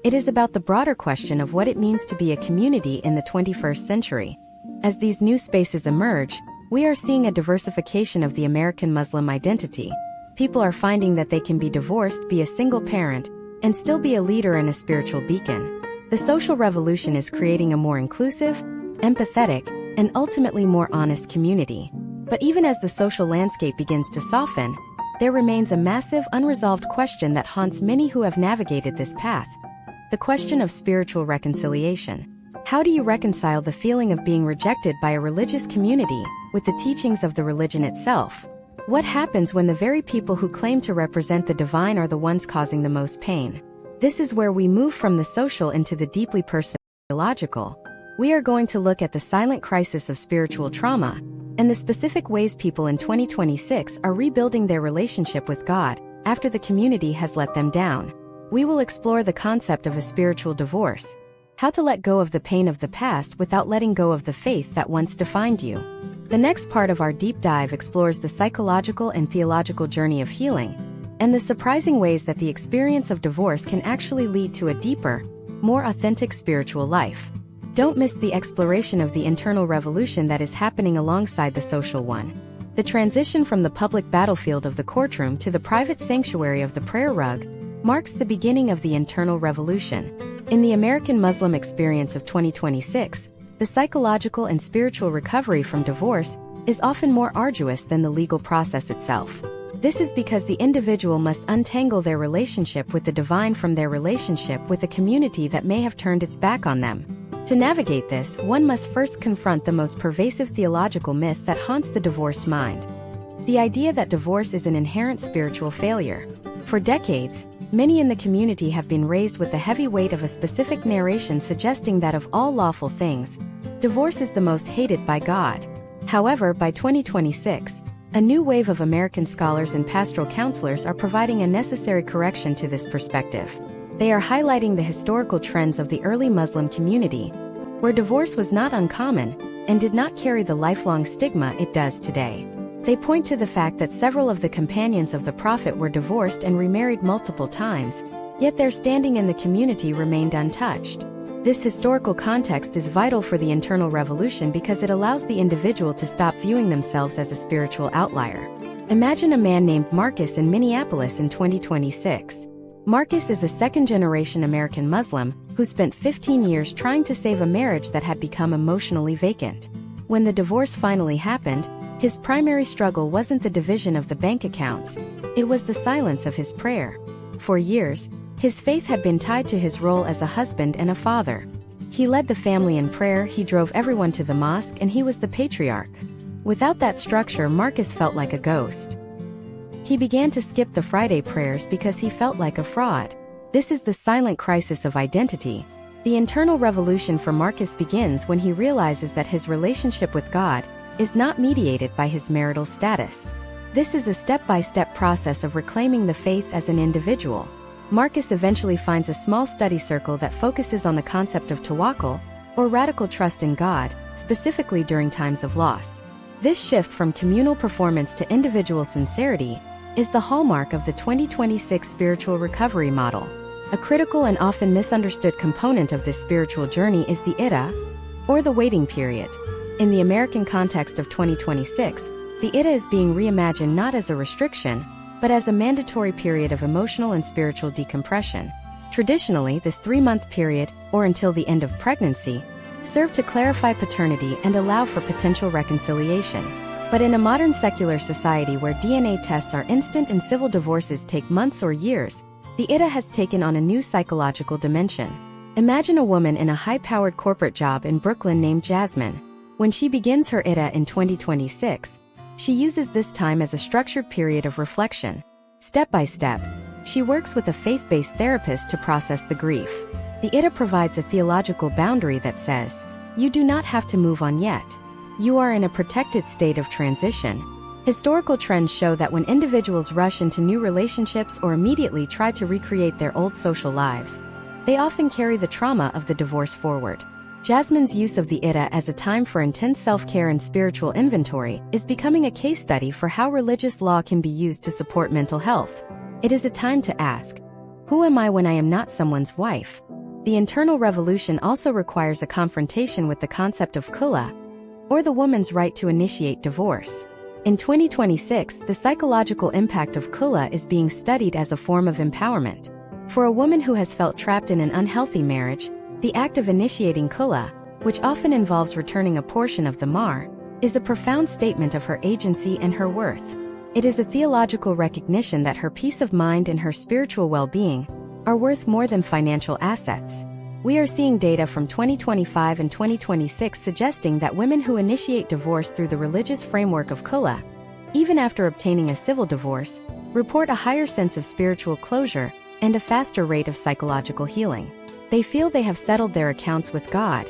It is about the broader question of what it means to be a community in the 21st century. As these new spaces emerge, we are seeing a diversification of the American Muslim identity. People are finding that they can be divorced, be a single parent, and still be a leader and a spiritual beacon. The social revolution is creating a more inclusive, empathetic, and ultimately more honest community. But even as the social landscape begins to soften, there remains a massive unresolved question that haunts many who have navigated this path. The question of spiritual reconciliation. How do you reconcile the feeling of being rejected by a religious community with the teachings of the religion itself? What happens when the very people who claim to represent the divine are the ones causing the most pain? This is where we move from the social into the deeply personal, theological. We are going to look at the silent crisis of spiritual trauma and the specific ways people in 2026 are rebuilding their relationship with God after the community has let them down. We will explore the concept of a spiritual divorce, how to let go of the pain of the past without letting go of the faith that once defined you. The next part of our deep dive explores the psychological and theological journey of healing, and the surprising ways that the experience of divorce can actually lead to a deeper, more authentic spiritual life. Don't miss the exploration of the internal revolution that is happening alongside the social one. The transition from the public battlefield of the courtroom to the private sanctuary of the prayer rug marks the beginning of the internal revolution. In the American Muslim experience of 2026, the psychological and spiritual recovery from divorce is often more arduous than the legal process itself. This is because the individual must untangle their relationship with the divine from their relationship with a community that may have turned its back on them. To navigate this, one must first confront the most pervasive theological myth that haunts the divorced mind: the idea that divorce is an inherent spiritual failure. For decades, many in the community have been raised with the heavy weight of a specific narration suggesting that of all lawful things, divorce is the most hated by God. However, by 2026, a new wave of American scholars and pastoral counselors are providing a necessary correction to this perspective. They are highlighting the historical trends of the early Muslim community, where divorce was not uncommon and did not carry the lifelong stigma it does today. They point to the fact that several of the companions of the Prophet were divorced and remarried multiple times, yet their standing in the community remained untouched. This historical context is vital for the internal revolution because it allows the individual to stop viewing themselves as a spiritual outlier. Imagine a man named Marcus in Minneapolis in 2026. Marcus is a second-generation American Muslim who spent 15 years trying to save a marriage that had become emotionally vacant. When the divorce finally happened, his primary struggle wasn't the division of the bank accounts, it was the silence of his prayer. For years, his faith had been tied to his role as a husband and a father. He led the family in prayer, he drove everyone to the mosque, and he was the patriarch. Without that structure, Marcus felt like a ghost. He began to skip the Friday prayers because he felt like a fraud. This is the silent crisis of identity. The internal revolution for Marcus begins when he realizes that his relationship with God is not mediated by his marital status. This is a step-by-step process of reclaiming the faith as an individual. Marcus eventually finds a small study circle that focuses on the concept of tawakkul, or radical trust in God, specifically during times of loss. This shift from communal performance to individual sincerity is the hallmark of the 2026 spiritual recovery model. A critical and often misunderstood component of this spiritual journey is the iddah, or the waiting period. In the American context of 2026, the iddah is being reimagined not as a restriction, but as a mandatory period of emotional and spiritual decompression. Traditionally, this 3-month period, or until the end of pregnancy, served to clarify paternity and allow for potential reconciliation. But in a modern secular society where DNA tests are instant and civil divorces take months or years, the iddah has taken on a new psychological dimension. Imagine a woman in a high-powered corporate job in Brooklyn named Jasmine. When she begins her iddah in 2026, she uses this time as a structured period of reflection. Step by step, she works with a faith-based therapist to process the grief. The iddah provides a theological boundary that says, you do not have to move on yet. You are in a protected state of transition. Historical trends show that when individuals rush into new relationships or immediately try to recreate their old social lives, they often carry the trauma of the divorce forward. Jasmine's use of the iddah as a time for intense self-care and spiritual inventory is becoming a case study for how religious law can be used to support mental health. It is a time to ask, who am I when I am not someone's wife? The internal revolution also requires a confrontation with the concept of khula, or the woman's right to initiate divorce. In 2026, the psychological impact of khula is being studied as a form of empowerment. For a woman who has felt trapped in an unhealthy marriage, the act of initiating khula, which often involves returning a portion of the mahr, is a profound statement of her agency and her worth. It is a theological recognition that her peace of mind and her spiritual well-being are worth more than financial assets. We are seeing data from 2025 and 2026 suggesting that women who initiate divorce through the religious framework of khula, even after obtaining a civil divorce, report a higher sense of spiritual closure and a faster rate of psychological healing. They feel they have settled their accounts with God,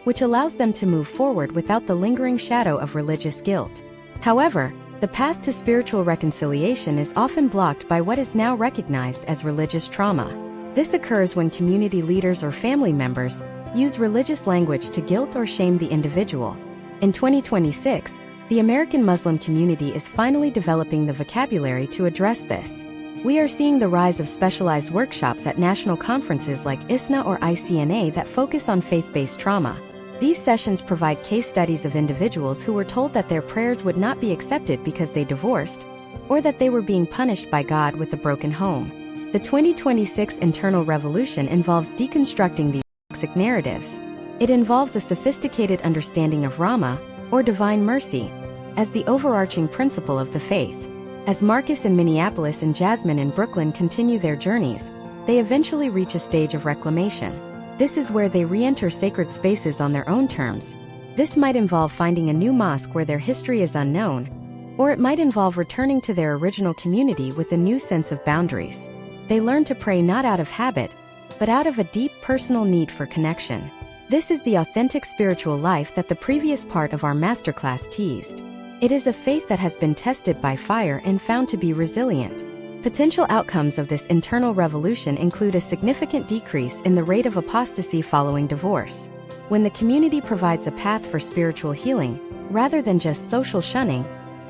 which allows them to move forward without the lingering shadow of religious guilt. However, the path to spiritual reconciliation is often blocked by what is now recognized as religious trauma. This occurs when community leaders or family members use religious language to guilt or shame the individual. In 2026, the American Muslim community is finally developing the vocabulary to address this. We are seeing the rise of specialized workshops at national conferences like ISNA or ICNA that focus on faith-based trauma. These sessions provide case studies of individuals who were told that their prayers would not be accepted because they divorced, or that they were being punished by God with a broken home. The 2026 internal revolution involves deconstructing these toxic narratives. It involves a sophisticated understanding of Rahma, or divine mercy, as the overarching principle of the faith. As Marcus in Minneapolis and Jasmine in Brooklyn continue their journeys, they eventually reach a stage of reclamation. This is where they re-enter sacred spaces on their own terms. This might involve finding a new mosque where their history is unknown, or it might involve returning to their original community with a new sense of boundaries. They learn to pray not out of habit, but out of a deep personal need for connection. This is the authentic spiritual life that the previous part of our masterclass teased. It is a faith that has been tested by fire and found to be resilient. Potential outcomes of this internal revolution include a significant decrease in the rate of apostasy following divorce. When the community provides a path for spiritual healing, rather than just social shunning,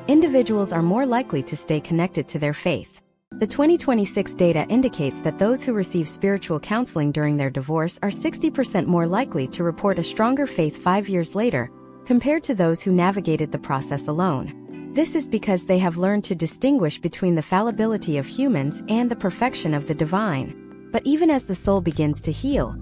individuals are more likely to stay connected to their faith. The 2026 data indicates that those who receive spiritual counseling during their divorce are 60% more likely to report a stronger faith 5 years later, compared to those who navigated the process alone. This is because they have learned to distinguish between the fallibility of humans and the perfection of the divine. But even as the soul begins to heal,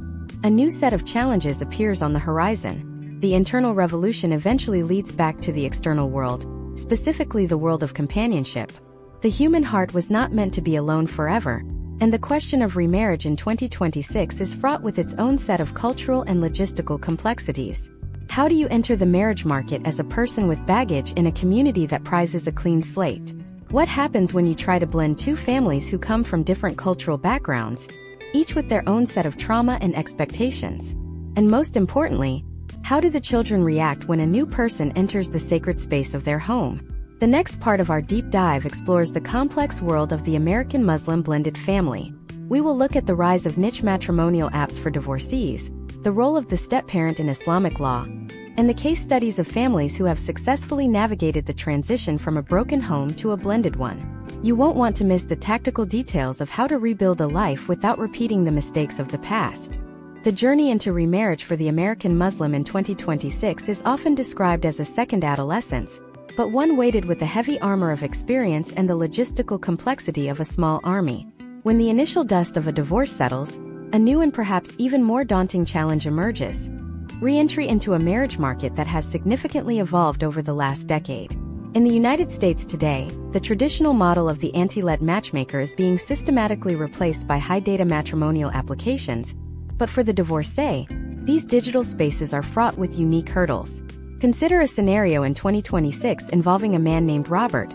a new set of challenges appears on the horizon. The internal revolution eventually leads back to the external world, specifically the world of companionship. The human heart was not meant to be alone forever, and the question of remarriage in 2026 is fraught with its own set of cultural and logistical complexities. How do you enter the marriage market as a person with baggage in a community that prizes a clean slate? What happens when you try to blend two families who come from different cultural backgrounds, each with their own set of trauma and expectations? And most importantly, how do the children react when a new person enters the sacred space of their home? The next part of our deep dive explores the complex world of the American Muslim blended family. We will look at the rise of niche matrimonial apps for divorcees, the role of the step-parent in Islamic law, and the case studies of families who have successfully navigated the transition from a broken home to a blended one. You won't want to miss the tactical details of how to rebuild a life without repeating the mistakes of the past. The journey into remarriage for the American Muslim in 2026 is often described as a second adolescence, but one weighted with the heavy armor of experience and the logistical complexity of a small army. When the initial dust of a divorce settles, a new and perhaps even more daunting challenge emerges: re-entry into a marriage market that has significantly evolved over the last decade. In the United States today, the traditional model of the auntie-led matchmaker is being systematically replaced by high-data matrimonial applications, but for the divorcee, these digital spaces are fraught with unique hurdles. Consider a scenario in 2026 involving a man named Robert,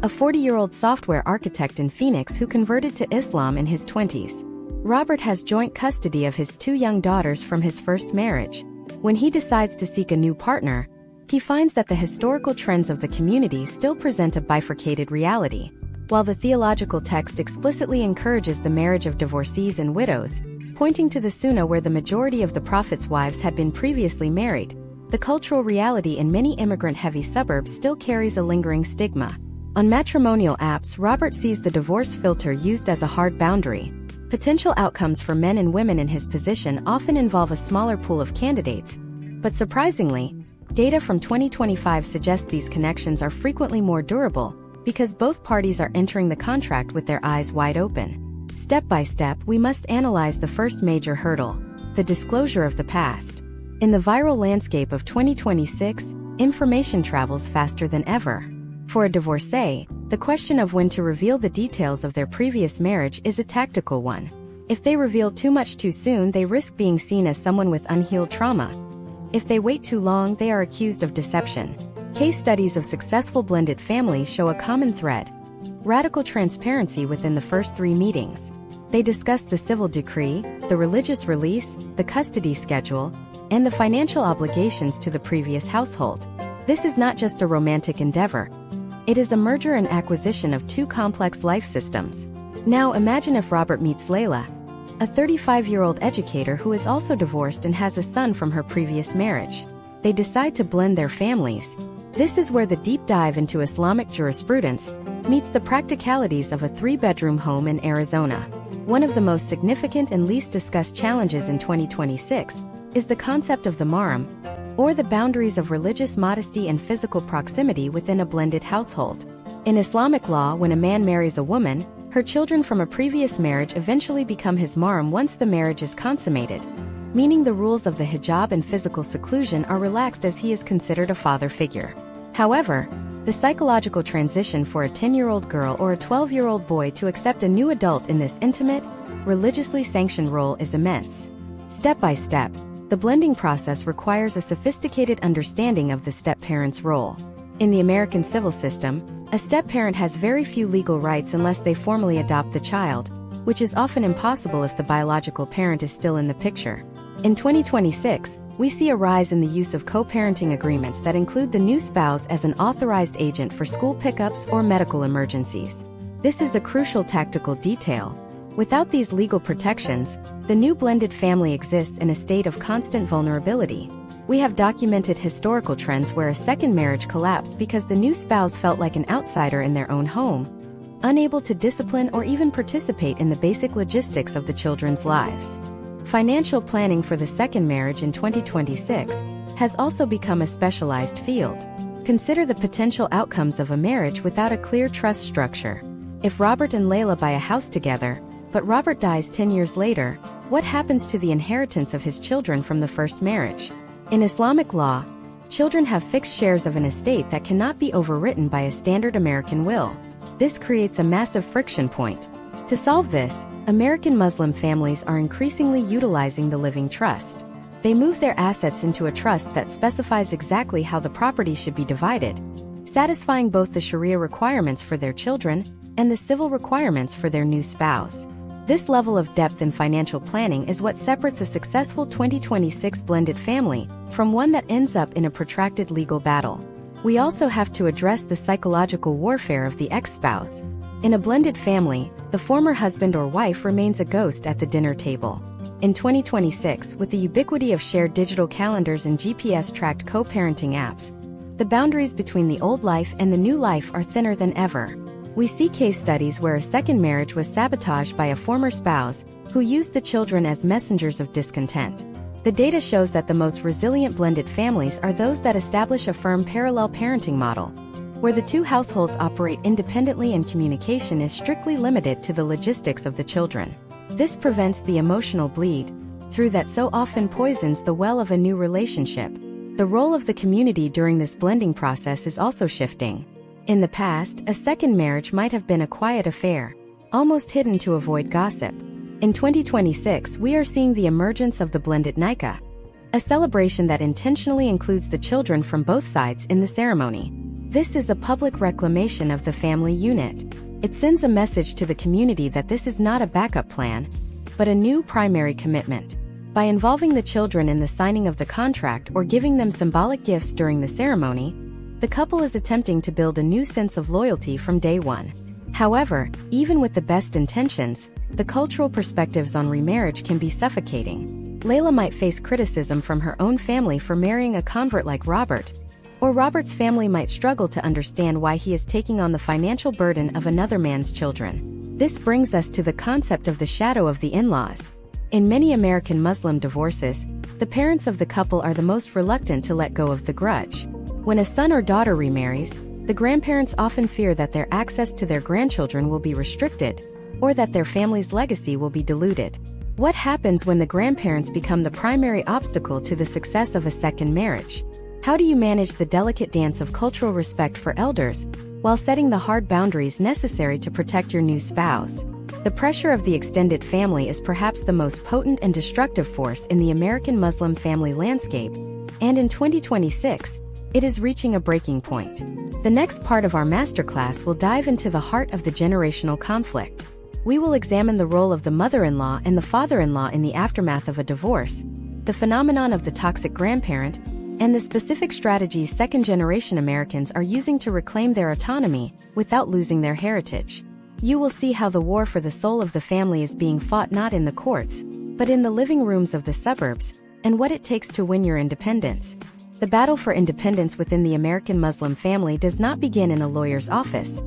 a 40-year-old software architect in Phoenix who converted to Islam in his 20s. Robert has joint custody of his 2 young daughters from his first marriage. When he decides to seek a new partner, he finds that the historical trends of the community still present a bifurcated reality. While the theological text explicitly encourages the marriage of divorcees and widows, pointing to the Sunnah where the majority of the Prophet's wives had been previously married, the cultural reality in many immigrant-heavy suburbs still carries a lingering stigma. On matrimonial apps, Robert sees the divorce filter used as a hard boundary. Potential outcomes for men and women in his position often involve a smaller pool of candidates, but surprisingly, data from 2025 suggests these connections are frequently more durable because both parties are entering the contract with their eyes wide open. Step by step, we must analyze the first major hurdle: the disclosure of the past. In the viral landscape of 2026, information travels faster than ever. For a divorcee, the question of when to reveal the details of their previous marriage is a tactical one. If they reveal too much too soon, they risk being seen as someone with unhealed trauma. If they wait too long, they are accused of deception. Case studies of successful blended families show a common thread: radical transparency within the first 3 meetings. They discuss the civil decree, the religious release, the custody schedule, and the financial obligations to the previous household. This is not just a romantic endeavor. It is a merger and acquisition of two complex life systems. Now imagine if Robert meets Layla, a 35-year-old educator who is also divorced and has a son from her previous marriage. They decide to blend their families. This is where the deep dive into Islamic jurisprudence meets the practicalities of a 3-bedroom home in Arizona. One of the most significant and least discussed challenges in 2026 is the concept of the mahram, or the boundaries of religious modesty and physical proximity within a blended household. In Islamic law, when a man marries a woman, her children from a previous marriage eventually become his mahram once the marriage is consummated, meaning the rules of the hijab and physical seclusion are relaxed as he is considered a father figure. However, the psychological transition for a 10-year-old girl or a 12-year-old boy to accept a new adult in this intimate, religiously sanctioned role is immense. Step by step, the blending process requires a sophisticated understanding of the step-parent's role. In the American civil system, a step-parent has very few legal rights unless they formally adopt the child, which is often impossible if the biological parent is still in the picture. In 2026, we see a rise in the use of co-parenting agreements that include the new spouse as an authorized agent for school pickups or medical emergencies. This is a crucial tactical detail. Without these legal protections, the new blended family exists in a state of constant vulnerability. We have documented historical trends where a second marriage collapsed because the new spouse felt like an outsider in their own home, unable to discipline or even participate in the basic logistics of the children's lives. Financial planning for the second marriage in 2026 has also become a specialized field. Consider the potential outcomes of a marriage without a clear trust structure. If Robert and Layla buy a house together, but Robert dies 10 years later, what happens to the inheritance of his children from the first marriage? In Islamic law, children have fixed shares of an estate that cannot be overwritten by a standard American will. This creates a massive friction point. To solve this, American Muslim families are increasingly utilizing the living trust. They move their assets into a trust that specifies exactly how the property should be divided, satisfying both the Sharia requirements for their children and the civil requirements for their new spouse. This level of depth in financial planning is what separates a successful 2026 blended family from one that ends up in a protracted legal battle. We also have to address the psychological warfare of the ex-spouse. In a blended family, the former husband or wife remains a ghost at the dinner table. In 2026, with the ubiquity of shared digital calendars and GPS-tracked co-parenting apps, the boundaries between the old life and the new life are thinner than ever. We see case studies where a second marriage was sabotaged by a former spouse who used the children as messengers of discontent. The data shows that the most resilient blended families are those that establish a firm parallel parenting model, where the two households operate independently and communication is strictly limited to the logistics of the children. This prevents the emotional bleed through that so often poisons the well of a new relationship. The role of the community during this blending process is also shifting. In the past, a second marriage might have been a quiet affair, almost hidden to avoid gossip. In 2026, we are seeing the emergence of the blended nikah, a celebration that intentionally includes the children from both sides in the ceremony. This is a public reclamation of the family unit. It sends a message to the community that this is not a backup plan, but a new primary commitment. By involving the children in the signing of the contract or giving them symbolic gifts during the ceremony, the couple is attempting to build a new sense of loyalty from day one. However, even with the best intentions, the cultural perspectives on remarriage can be suffocating. Layla might face criticism from her own family for marrying a convert like Robert, or Robert's family might struggle to understand why he is taking on the financial burden of another man's children. This brings us to the concept of the shadow of the in-laws. In many American Muslim divorces, the parents of the couple are the most reluctant to let go of the grudge. When a son or daughter remarries, the grandparents often fear that their access to their grandchildren will be restricted, or that their family's legacy will be diluted. What happens when the grandparents become the primary obstacle to the success of a second marriage? How do you manage the delicate dance of cultural respect for elders, while setting the hard boundaries necessary to protect your new spouse? The pressure of the extended family is perhaps the most potent and destructive force in the American Muslim family landscape, and in 2026, it is reaching a breaking point. The next part of our masterclass will dive into the heart of the generational conflict. We will examine the role of the mother-in-law and the father-in-law in the aftermath of a divorce, the phenomenon of the toxic grandparent, and the specific strategies second-generation Americans are using to reclaim their autonomy without losing their heritage. You will see how the war for the soul of the family is being fought not in the courts, but in the living rooms of the suburbs, and what it takes to win your independence. The battle for independence within the American Muslim family does not begin in a lawyer's office.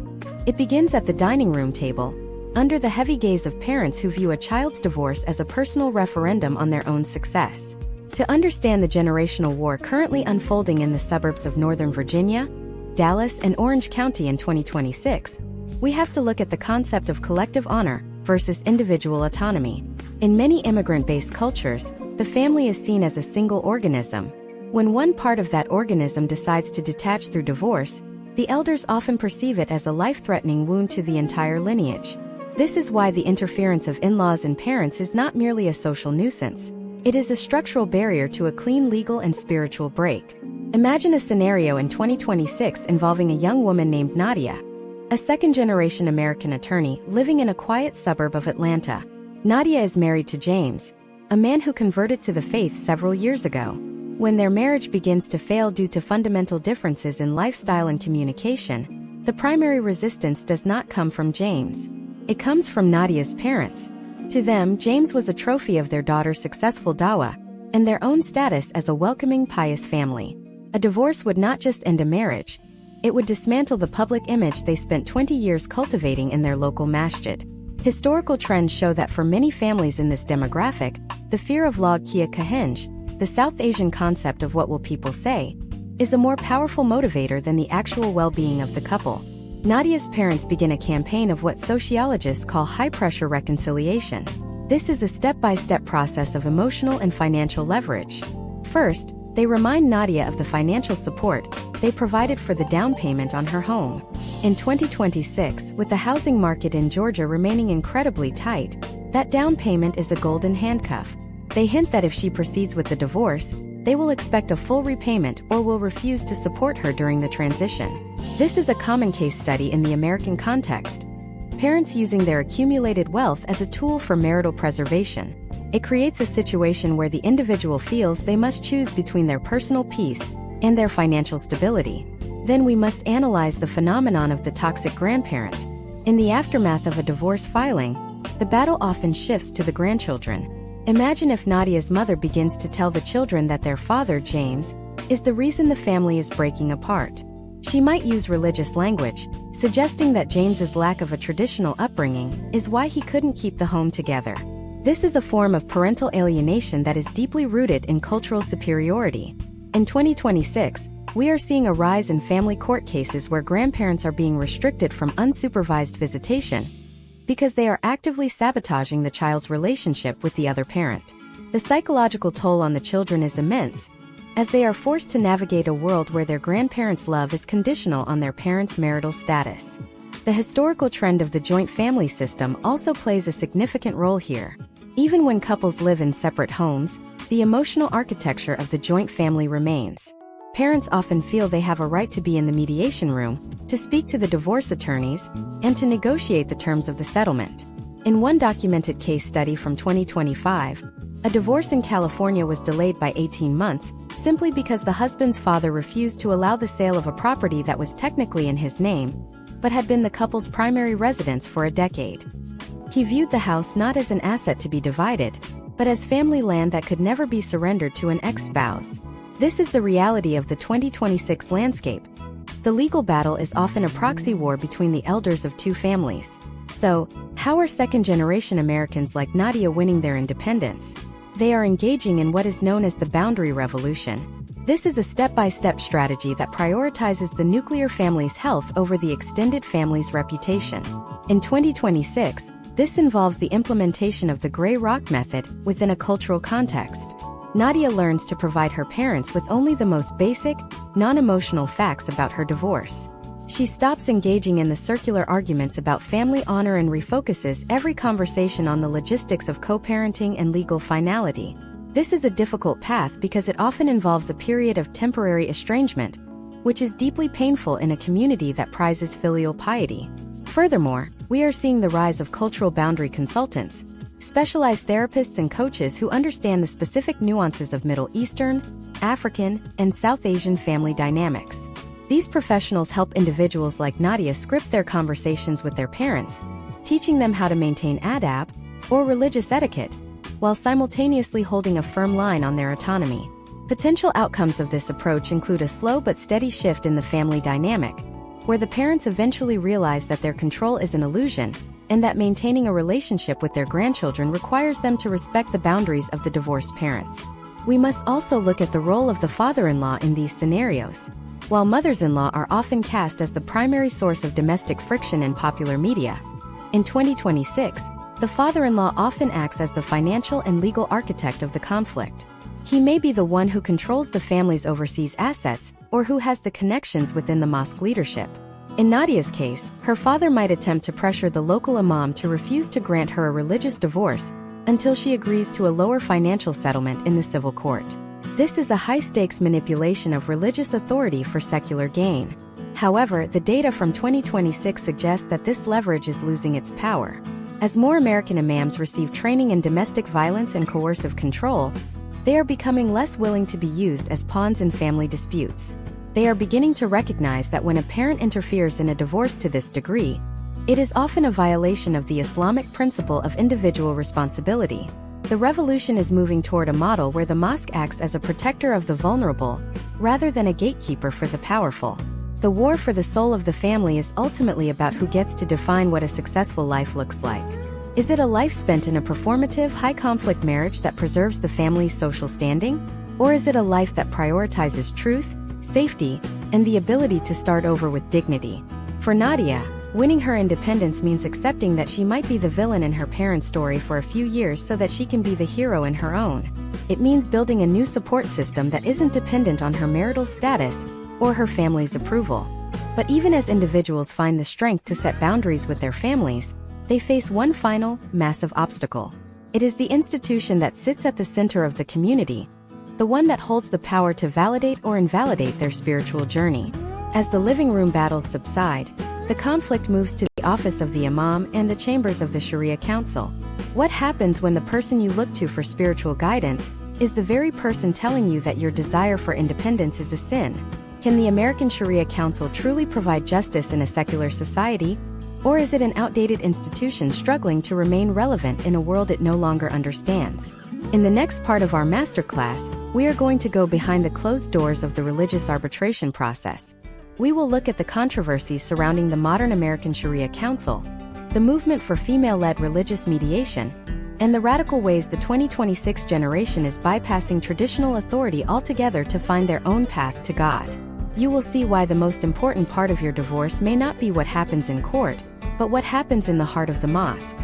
It begins at the dining room table, under the heavy gaze of parents who view a child's divorce as a personal referendum on their own success. To understand the generational war currently unfolding in the suburbs of Northern Virginia, Dallas, and Orange County in 2026, we have to look at the concept of collective honor versus individual autonomy. In many immigrant-based cultures, the family is seen as a single organism. When one part of that organism decides to detach through divorce, the elders often perceive it as a life-threatening wound to the entire lineage. This is why the interference of in-laws and parents is not merely a social nuisance. It is a structural barrier to a clean legal and spiritual break. Imagine a scenario in 2026 involving a young woman named Nadia, a second-generation American attorney living in a quiet suburb of Atlanta. Nadia is married to James, a man who converted to the faith several years ago. When their marriage begins to fail due to fundamental differences in lifestyle and communication, the primary resistance does not come from James. It comes from Nadia's parents. To them, James was a trophy of their daughter's successful dawah, and their own status as a welcoming, pious family. A divorce would not just end a marriage, it would dismantle the public image they spent 20 years cultivating in their local masjid. Historical trends show that for many families in this demographic, the fear of log kia kahenj, the South Asian concept of what will people say, is a more powerful motivator than the actual well-being of the couple. Nadia's parents begin a campaign of what sociologists call high-pressure reconciliation. This is a step-by-step process of emotional and financial leverage. First, they remind Nadia of the financial support they provided for the down payment on her home. In 2026, with the housing market in Georgia remaining incredibly tight, that down payment is a golden handcuff. They hint that if she proceeds with the divorce, they will expect a full repayment or will refuse to support her during the transition. This is a common case study in the American context. Parents using their accumulated wealth as a tool for marital preservation. It creates a situation where the individual feels they must choose between their personal peace and their financial stability. Then we must analyze the phenomenon of the toxic grandparent. In the aftermath of a divorce filing, the battle often shifts to the grandchildren. Imagine if Nadia's mother begins to tell the children that their father, James, is the reason the family is breaking apart. She might use religious language, suggesting that James's lack of a traditional upbringing is why he couldn't keep the home together. This is a form of parental alienation that is deeply rooted in cultural superiority. In 2026, we are seeing a rise in family court cases where grandparents are being restricted from unsupervised visitation because they are actively sabotaging the child's relationship with the other parent. The psychological toll on the children is immense, as they are forced to navigate a world where their grandparents' love is conditional on their parents' marital status. The historical trend of the joint family system also plays a significant role here. Even when couples live in separate homes, the emotional architecture of the joint family remains. Parents often feel they have a right to be in the mediation room, to speak to the divorce attorneys, and to negotiate the terms of the settlement. In one documented case study from 2025, a divorce in California was delayed by 18 months, simply because the husband's father refused to allow the sale of a property that was technically in his name, but had been the couple's primary residence for a decade. He viewed the house not as an asset to be divided, but as family land that could never be surrendered to an ex-spouse. This is the reality of the 2026 landscape. The legal battle is often a proxy war between the elders of two families. So, how are second-generation Americans like Nadia winning their independence? They are engaging in what is known as the boundary revolution. This is a step-by-step strategy that prioritizes the nuclear family's health over the extended family's reputation. In 2026, this involves the implementation of the gray rock method within a cultural context. Nadia learns to provide her parents with only the most basic, non-emotional facts about her divorce. She stops engaging in the circular arguments about family honor and refocuses every conversation on the logistics of co-parenting and legal finality. This is a difficult path because it often involves a period of temporary estrangement, which is deeply painful in a community that prizes filial piety. Furthermore, we are seeing the rise of cultural boundary consultants, specialized therapists and coaches who understand the specific nuances of Middle Eastern, African, and South Asian family dynamics. These professionals help individuals like Nadia script their conversations with their parents, teaching them how to maintain adab, or religious etiquette, while simultaneously holding a firm line on their autonomy. Potential outcomes of this approach include a slow but steady shift in the family dynamic, where the parents eventually realize that their control is an illusion, and that maintaining a relationship with their grandchildren requires them to respect the boundaries of the divorced parents. We must also look at the role of the father-in-law in these scenarios. While mothers-in-law are often cast as the primary source of domestic friction in popular media, in 2026, the father-in-law often acts as the financial and legal architect of the conflict. He may be the one who controls the family's overseas assets, or who has the connections within the mosque leadership. In Nadia's case, her father might attempt to pressure the local imam to refuse to grant her a religious divorce until she agrees to a lower financial settlement in the civil court. This is a high-stakes manipulation of religious authority for secular gain. However, the data from 2026 suggests that this leverage is losing its power. As more American imams receive training in domestic violence and coercive control, they are becoming less willing to be used as pawns in family disputes. They are beginning to recognize that when a parent interferes in a divorce to this degree, it is often a violation of the Islamic principle of individual responsibility. The revolution is moving toward a model where the mosque acts as a protector of the vulnerable, rather than a gatekeeper for the powerful. The war for the soul of the family is ultimately about who gets to define what a successful life looks like. Is it a life spent in a performative, high-conflict marriage that preserves the family's social standing? Or is it a life that prioritizes truth, safety, and the ability to start over with dignity? For Nadia, winning her independence means accepting that she might be the villain in her parents' story for a few years so that she can be the hero in her own. It means building a new support system that isn't dependent on her marital status or her family's approval. But even as individuals find the strength to set boundaries with their families, they face one final, massive obstacle. It is the institution that sits at the center of the community, the one that holds the power to validate or invalidate their spiritual journey. As the living room battles subside, the conflict moves to the office of the imam and the chambers of the Sharia Council. What happens when the person you look to for spiritual guidance is the very person telling you that your desire for independence is a sin? Can the American Sharia Council truly provide justice in a secular society? Or is it an outdated institution struggling to remain relevant in a world it no longer understands? In the next part of our masterclass, we are going to go behind the closed doors of the religious arbitration process. We will look at the controversies surrounding the modern American Sharia Council, the movement for female-led religious mediation, and the radical ways the 2026 generation is bypassing traditional authority altogether to find their own path to God. You will see why the most important part of your divorce may not be what happens in court, but what happens in the heart of the mosque.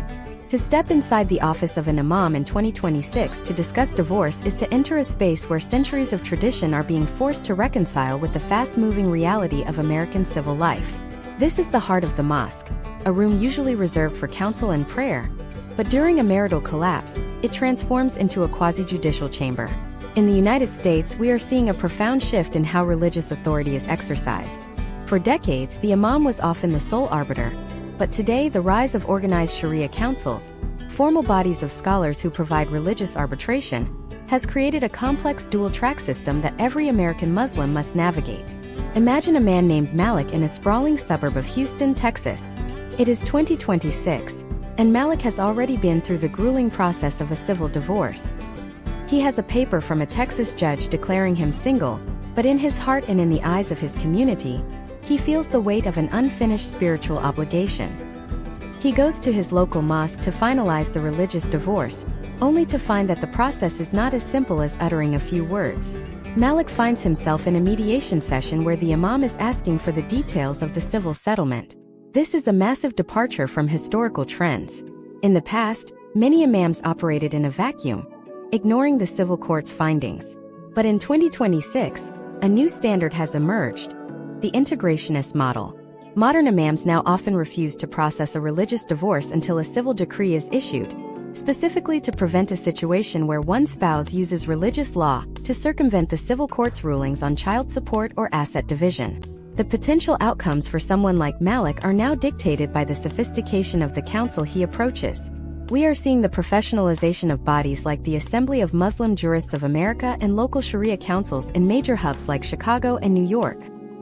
To step inside the office of an imam in 2026 to discuss divorce is to enter a space where centuries of tradition are being forced to reconcile with the fast-moving reality of American civil life. This is the heart of the mosque, a room usually reserved for counsel and prayer, but during a marital collapse, it transforms into a quasi-judicial chamber. In the United States, we are seeing a profound shift in how religious authority is exercised. For decades, the imam was often the sole arbiter, but today the rise of organized Sharia councils, formal bodies of scholars who provide religious arbitration, has created a complex dual-track system that every American Muslim must navigate. Imagine a man named Malik in a sprawling suburb of Houston, Texas. It is 2026, and Malik has already been through the grueling process of a civil divorce. He has a paper from a Texas judge declaring him single, but in his heart and in the eyes of his community, he feels the weight of an unfinished spiritual obligation. He goes to his local mosque to finalize the religious divorce, only to find that the process is not as simple as uttering a few words. Malik finds himself in a mediation session where the imam is asking for the details of the civil settlement. This is a massive departure from historical trends. In the past, many imams operated in a vacuum, ignoring the civil court's findings. But in 2026, a new standard has emerged: the integrationist model. Modern imams now often refuse to process a religious divorce until a civil decree is issued, specifically to prevent a situation where one spouse uses religious law to circumvent the civil court's rulings on child support or asset division. The potential outcomes for someone like Malik are now dictated by the sophistication of the counsel he approaches. We are seeing the professionalization of bodies like the Assembly of Muslim Jurists of America and local Sharia councils in major hubs like Chicago and New York.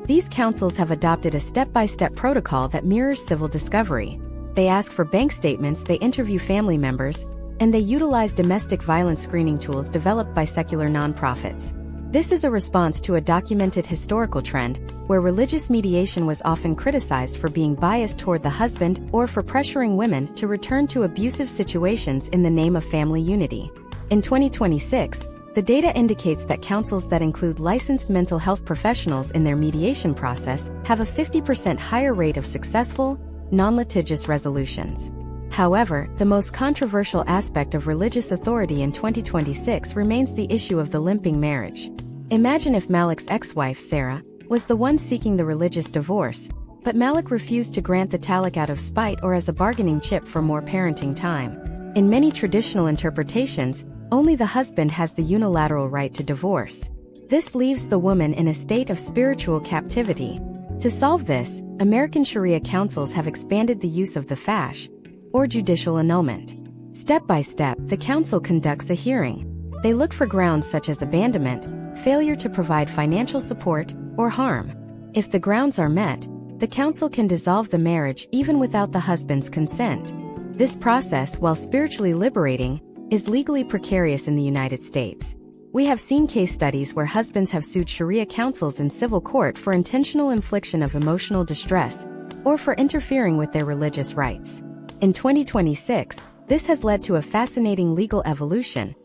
These councils have adopted a step-by-step protocol that mirrors civil discovery. They ask for bank statements, they interview family members, and they utilize domestic violence screening tools developed by secular nonprofits. This is a response to a documented historical trend, where religious mediation was often criticized for being biased toward the husband or for pressuring women to return to abusive situations in the name of family unity. In 2026, the data indicates that councils that include licensed mental health professionals in their mediation process have a 50% higher rate of successful, non-litigious resolutions. However, the most controversial aspect of religious authority in 2026 remains the issue of the limping marriage. Imagine if Malik's ex-wife, Sarah, was the one seeking the religious divorce, but Malik refused to grant the talaq out of spite or as a bargaining chip for more parenting time. In many traditional interpretations, only the husband has the unilateral right to divorce. This leaves the woman in a state of spiritual captivity. To solve this, American Sharia councils have expanded the use of the fash, or judicial annulment. Step by step, the council conducts a hearing. They look for grounds such as abandonment, failure to provide financial support, or harm. If the grounds are met, the council can dissolve the marriage even without the husband's consent. This process, while spiritually liberating, is legally precarious in the United States. We have seen case studies where husbands have sued Sharia councils in civil court for intentional infliction of emotional distress, or for interfering with their religious rights. In 2026, this has led to a fascinating legal evolution: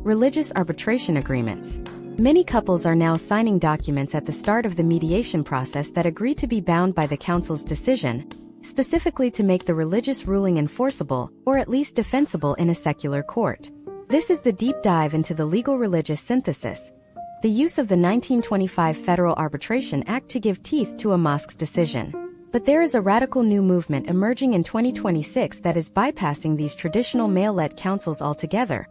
religious arbitration agreements. Many couples are now signing documents at the start of the mediation process that agree to be bound by the council's decision, specifically to make the religious ruling enforceable, or at least defensible in a secular court. This is the deep dive into the legal religious synthesis, the use of the 1925 Federal Arbitration Act to give teeth to a mosque's decision. But there is a radical new movement emerging in 2026 that is bypassing these traditional male-led councils altogether: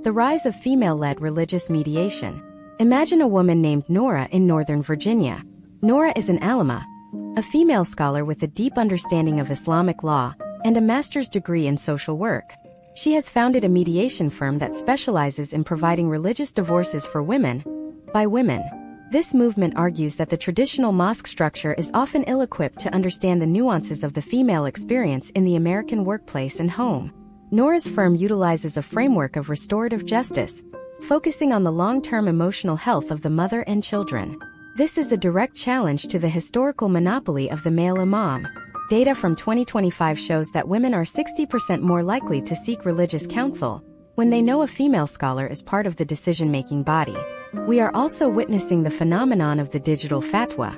the rise of female-led religious mediation. Imagine a woman named Nora in Northern Virginia. Nora is an alima, a female scholar with a deep understanding of Islamic law and a master's degree in social work. She has founded a mediation firm that specializes in providing religious divorces for women, by women. This movement argues that the traditional mosque structure is often ill-equipped to understand the nuances of the female experience in the American workplace and home. Nora's firm utilizes a framework of restorative justice, focusing on the long-term emotional health of the mother and children. This is a direct challenge to the historical monopoly of the male imam. Data from 2025 shows that women are 60% more likely to seek religious counsel when they know a female scholar is part of the decision-making body. We are also witnessing the phenomenon of the digital fatwa.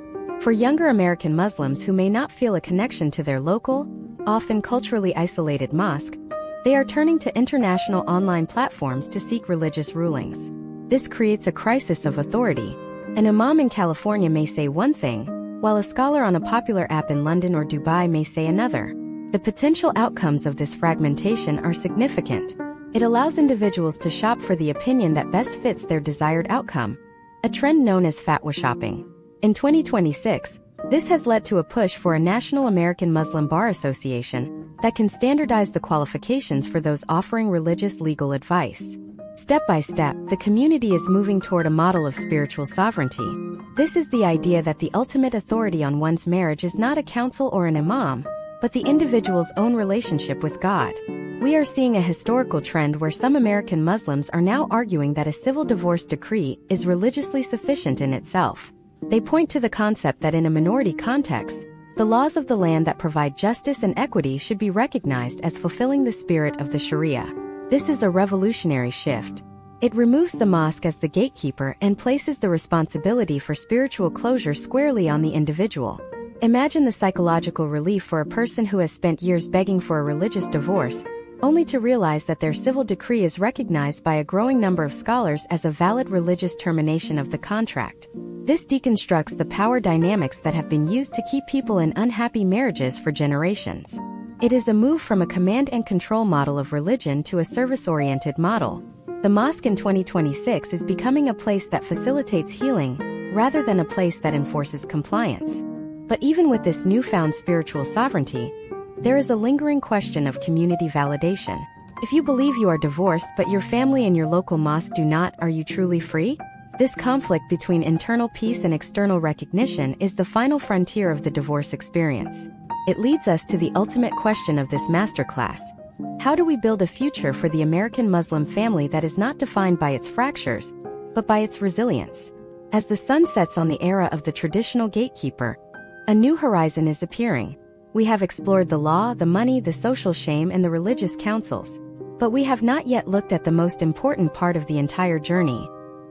For younger American Muslims who may not feel a connection to their local, often culturally isolated mosque, they are turning to international online platforms to seek religious rulings. This creates a crisis of authority. An imam in California may say one thing, while a scholar on a popular app in London or Dubai may say another. The potential outcomes of this fragmentation are significant. It allows individuals to shop for the opinion that best fits their desired outcome, a trend known as fatwa shopping. In 2026, this has led to a push for a national American Muslim Bar Association that can standardize the qualifications for those offering religious legal advice. Step by step, the community is moving toward a model of spiritual sovereignty. This is the idea that the ultimate authority on one's marriage is not a council or an imam, but the individual's own relationship with God. We are seeing a historical trend where some American Muslims are now arguing that a civil divorce decree is religiously sufficient in itself. They point to the concept that in a minority context, the laws of the land that provide justice and equity should be recognized as fulfilling the spirit of the Sharia. This is a revolutionary shift. It removes the mosque as the gatekeeper and places the responsibility for spiritual closure squarely on the individual. Imagine the psychological relief for a person who has spent years begging for a religious divorce, only to realize that their civil decree is recognized by a growing number of scholars as a valid religious termination of the contract. This deconstructs the power dynamics that have been used to keep people in unhappy marriages for generations. It is a move from a command and control model of religion to a service-oriented model. The mosque in 2026 is becoming a place that facilitates healing, rather than a place that enforces compliance. But even with this newfound spiritual sovereignty, there is a lingering question of community validation. If you believe you are divorced but your family and your local mosque do not, are you truly free? This conflict between internal peace and external recognition is the final frontier of the divorce experience. It leads us to the ultimate question of this masterclass. How do we build a future for the American Muslim family that is not defined by its fractures, but by its resilience? As the sun sets on the era of the traditional gatekeeper, a new horizon is appearing. We have explored the law, the money, the social shame, and the religious councils. But we have not yet looked at the most important part of the entire journey: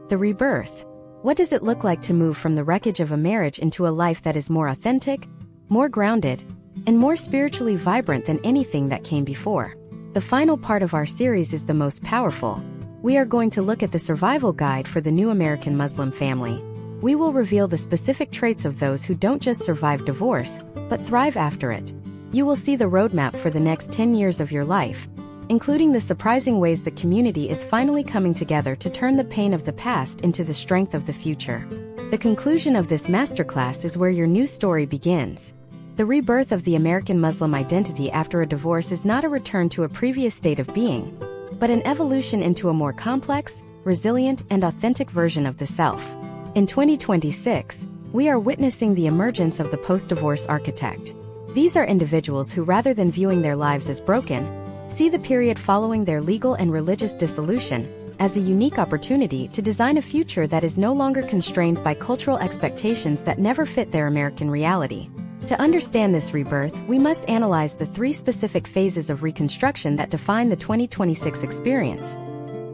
the rebirth. What does it look like to move from the wreckage of a marriage into a life that is more authentic, more grounded, and more spiritually vibrant than anything that came before? The final part of our series is the most powerful. We are going to look at the survival guide for the new American Muslim family. We will reveal the specific traits of those who don't just survive divorce, but thrive after it. You will see the roadmap for the next 10 years of your life, including the surprising ways the community is finally coming together to turn the pain of the past into the strength of the future. The conclusion of this masterclass is where your new story begins. The rebirth of the American Muslim identity after a divorce is not a return to a previous state of being, but an evolution into a more complex, resilient, and authentic version of the self. In 2026, we are witnessing the emergence of the post-divorce architect. These are individuals who, rather than viewing their lives as broken, see the period following their legal and religious dissolution as a unique opportunity to design a future that is no longer constrained by cultural expectations that never fit their American reality. To understand this rebirth, we must analyze the three specific phases of reconstruction that define the 2026 experience: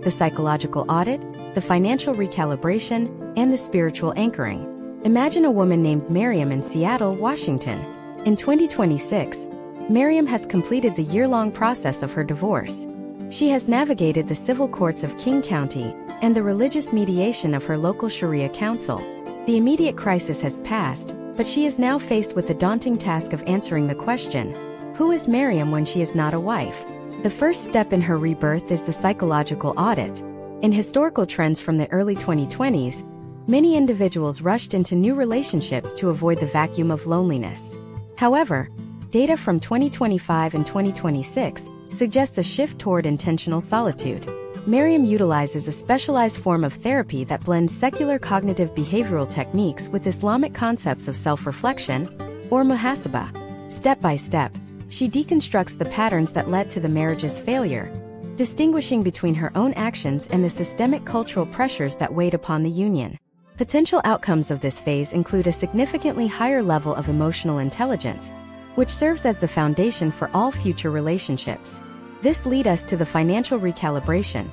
the psychological audit, the financial recalibration, and the spiritual anchoring. Imagine a woman named Miriam in Seattle, Washington. In 2026, Miriam has completed the year-long process of her divorce. She has navigated the civil courts of King County and the religious mediation of her local Sharia council. The immediate crisis has passed, but she is now faced with the daunting task of answering the question, who is Miriam when she is not a wife? The first step in her rebirth is the psychological audit. In historical trends from the early 2020s, many individuals rushed into new relationships to avoid the vacuum of loneliness. However, data from 2025 and 2026 suggests a shift toward intentional solitude. Miriam utilizes a specialized form of therapy that blends secular cognitive behavioral techniques with Islamic concepts of self-reflection, or muhasabah. Step by step, she deconstructs the patterns that led to the marriage's failure, distinguishing between her own actions and the systemic cultural pressures that weighed upon the union. Potential outcomes of this phase include a significantly higher level of emotional intelligence, which serves as the foundation for all future relationships. This leads us to the financial recalibration,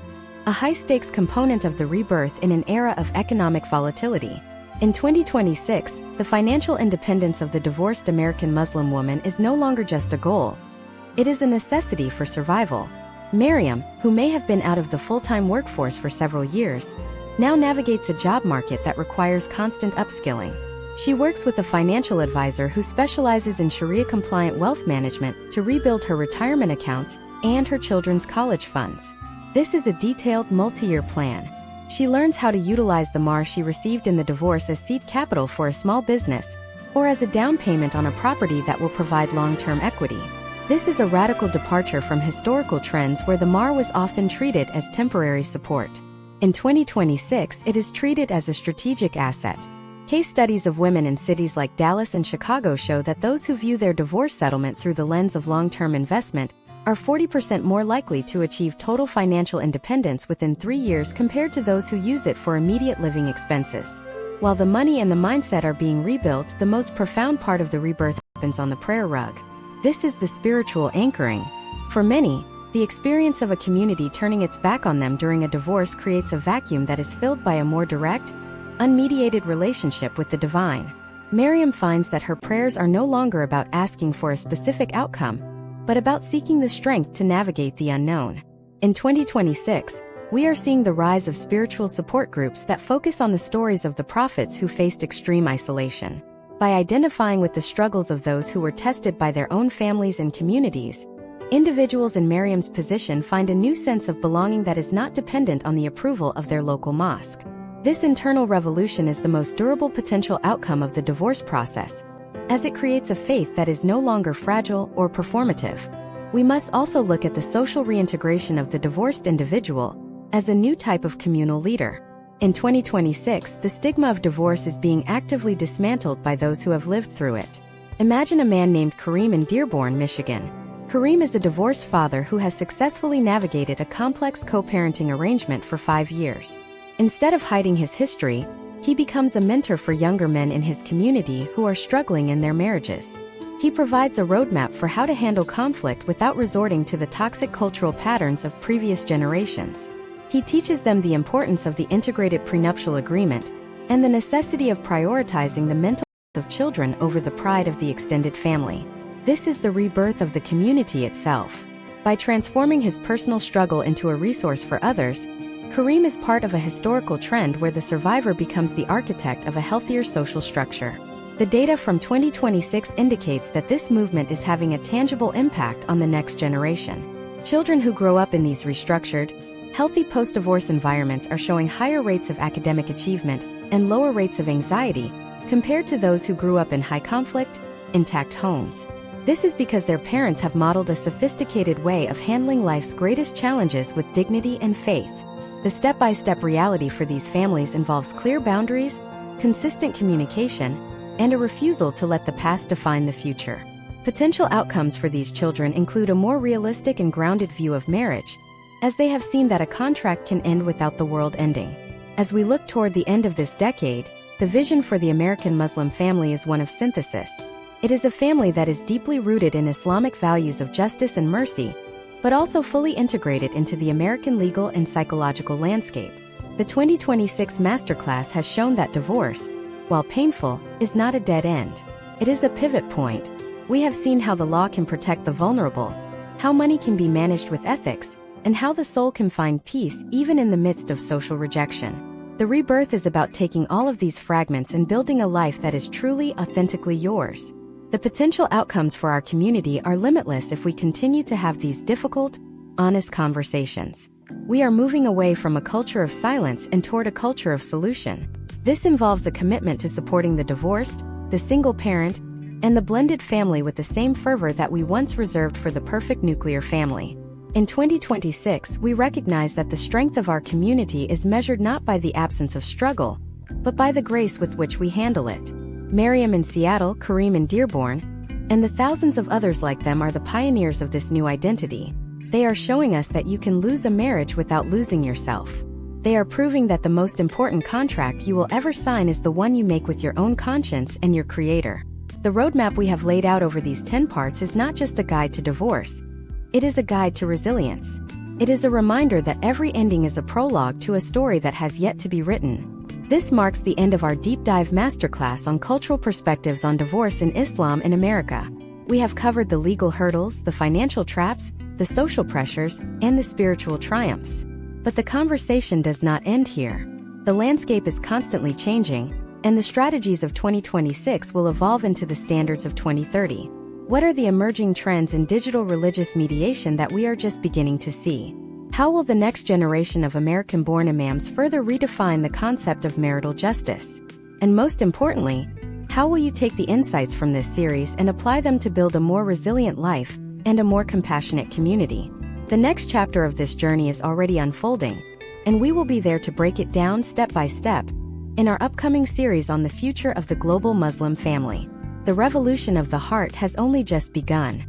a high-stakes component of the rebirth in an era of economic volatility. In 2026, the financial independence of the divorced American Muslim woman is no longer just a goal. It is a necessity for survival. Miriam, who may have been out of the full-time workforce for several years, now navigates a job market that requires constant upskilling. She works with a financial advisor who specializes in Sharia-compliant wealth management to rebuild her retirement accounts and her children's college funds. This is a detailed, multi-year plan. She learns how to utilize the mahr she received in the divorce as seed capital for a small business, or as a down payment on a property that will provide long-term equity. This is a radical departure from historical trends where the mahr was often treated as temporary support. In 2026, it is treated as a strategic asset. Case studies of women in cities like Dallas and Chicago show that those who view their divorce settlement through the lens of long-term investment are 40% more likely to achieve total financial independence within 3 years compared to those who use it for immediate living expenses. While the money and the mindset are being rebuilt, the most profound part of the rebirth happens on the prayer rug. This is the spiritual anchoring. For many, the experience of a community turning its back on them during a divorce creates a vacuum that is filled by a more direct, unmediated relationship with the divine. Miriam finds that her prayers are no longer about asking for a specific outcome, but about seeking the strength to navigate the unknown. In 2026, we are seeing the rise of spiritual support groups that focus on the stories of the prophets who faced extreme isolation. By identifying with the struggles of those who were tested by their own families and communities, individuals in Miriam's position find a new sense of belonging that is not dependent on the approval of their local mosque. This internal revolution is the most durable potential outcome of the divorce process, as it creates a faith that is no longer fragile or performative. We must also look at the social reintegration of the divorced individual as a new type of communal leader. In 2026, the stigma of divorce is being actively dismantled by those who have lived through it. Imagine a man named Kareem in Dearborn, Michigan. Kareem is a divorced father who has successfully navigated a complex co-parenting arrangement for 5 years. Instead of hiding his history, he becomes a mentor for younger men in his community who are struggling in their marriages. He provides a roadmap for how to handle conflict without resorting to the toxic cultural patterns of previous generations. He teaches them the importance of the integrated prenuptial agreement and the necessity of prioritizing the mental health of children over the pride of the extended family. This is the rebirth of the community itself. By transforming his personal struggle into a resource for others, Kareem is part of a historical trend where the survivor becomes the architect of a healthier social structure. The data from 2026 indicates that this movement is having a tangible impact on the next generation. Children who grow up in these restructured, healthy post-divorce environments are showing higher rates of academic achievement and lower rates of anxiety compared to those who grew up in high-conflict, intact homes. This is because their parents have modeled a sophisticated way of handling life's greatest challenges with dignity and faith. The step-by-step reality for these families involves clear boundaries, consistent communication, and a refusal to let the past define the future. Potential outcomes for these children include a more realistic and grounded view of marriage, as they have seen that a contract can end without the world ending. As we look toward the end of this decade, the vision for the American Muslim family is one of synthesis. It is a family that is deeply rooted in Islamic values of justice and mercy, but also fully integrated into the American legal and psychological landscape. The 2026 masterclass has shown that divorce, while painful, is not a dead end. It is a pivot point. We have seen how the law can protect the vulnerable, how money can be managed with ethics, and how the soul can find peace even in the midst of social rejection. The rebirth is about taking all of these fragments and building a life that is truly, authentically yours. The potential outcomes for our community are limitless if we continue to have these difficult, honest conversations. We are moving away from a culture of silence and toward a culture of solution. This involves a commitment to supporting the divorced, the single parent, and the blended family with the same fervor that we once reserved for the perfect nuclear family. In 2026, we recognize that the strength of our community is measured not by the absence of struggle, but by the grace with which we handle it. Miriam in Seattle, Kareem in Dearborn, and the thousands of others like them are the pioneers of this new identity. They are showing us that you can lose a marriage without losing yourself. They are proving that the most important contract you will ever sign is the one you make with your own conscience and your Creator. The roadmap we have laid out over these 10 parts is not just a guide to divorce. It is a guide to resilience. It is a reminder that every ending is a prologue to a story that has yet to be written. This marks the end of our deep dive masterclass on cultural perspectives on divorce in Islam in America. We have covered the legal hurdles, the financial traps, the social pressures, and the spiritual triumphs. But the conversation does not end here. The landscape is constantly changing, and the strategies of 2026 will evolve into the standards of 2030. What are the emerging trends in digital religious mediation that we are just beginning to see? How will the next generation of American-born imams further redefine the concept of marital justice? And most importantly, how will you take the insights from this series and apply them to build a more resilient life and a more compassionate community? The next chapter of this journey is already unfolding, and we will be there to break it down step by step in our upcoming series on the future of the global Muslim family. The revolution of the heart has only just begun.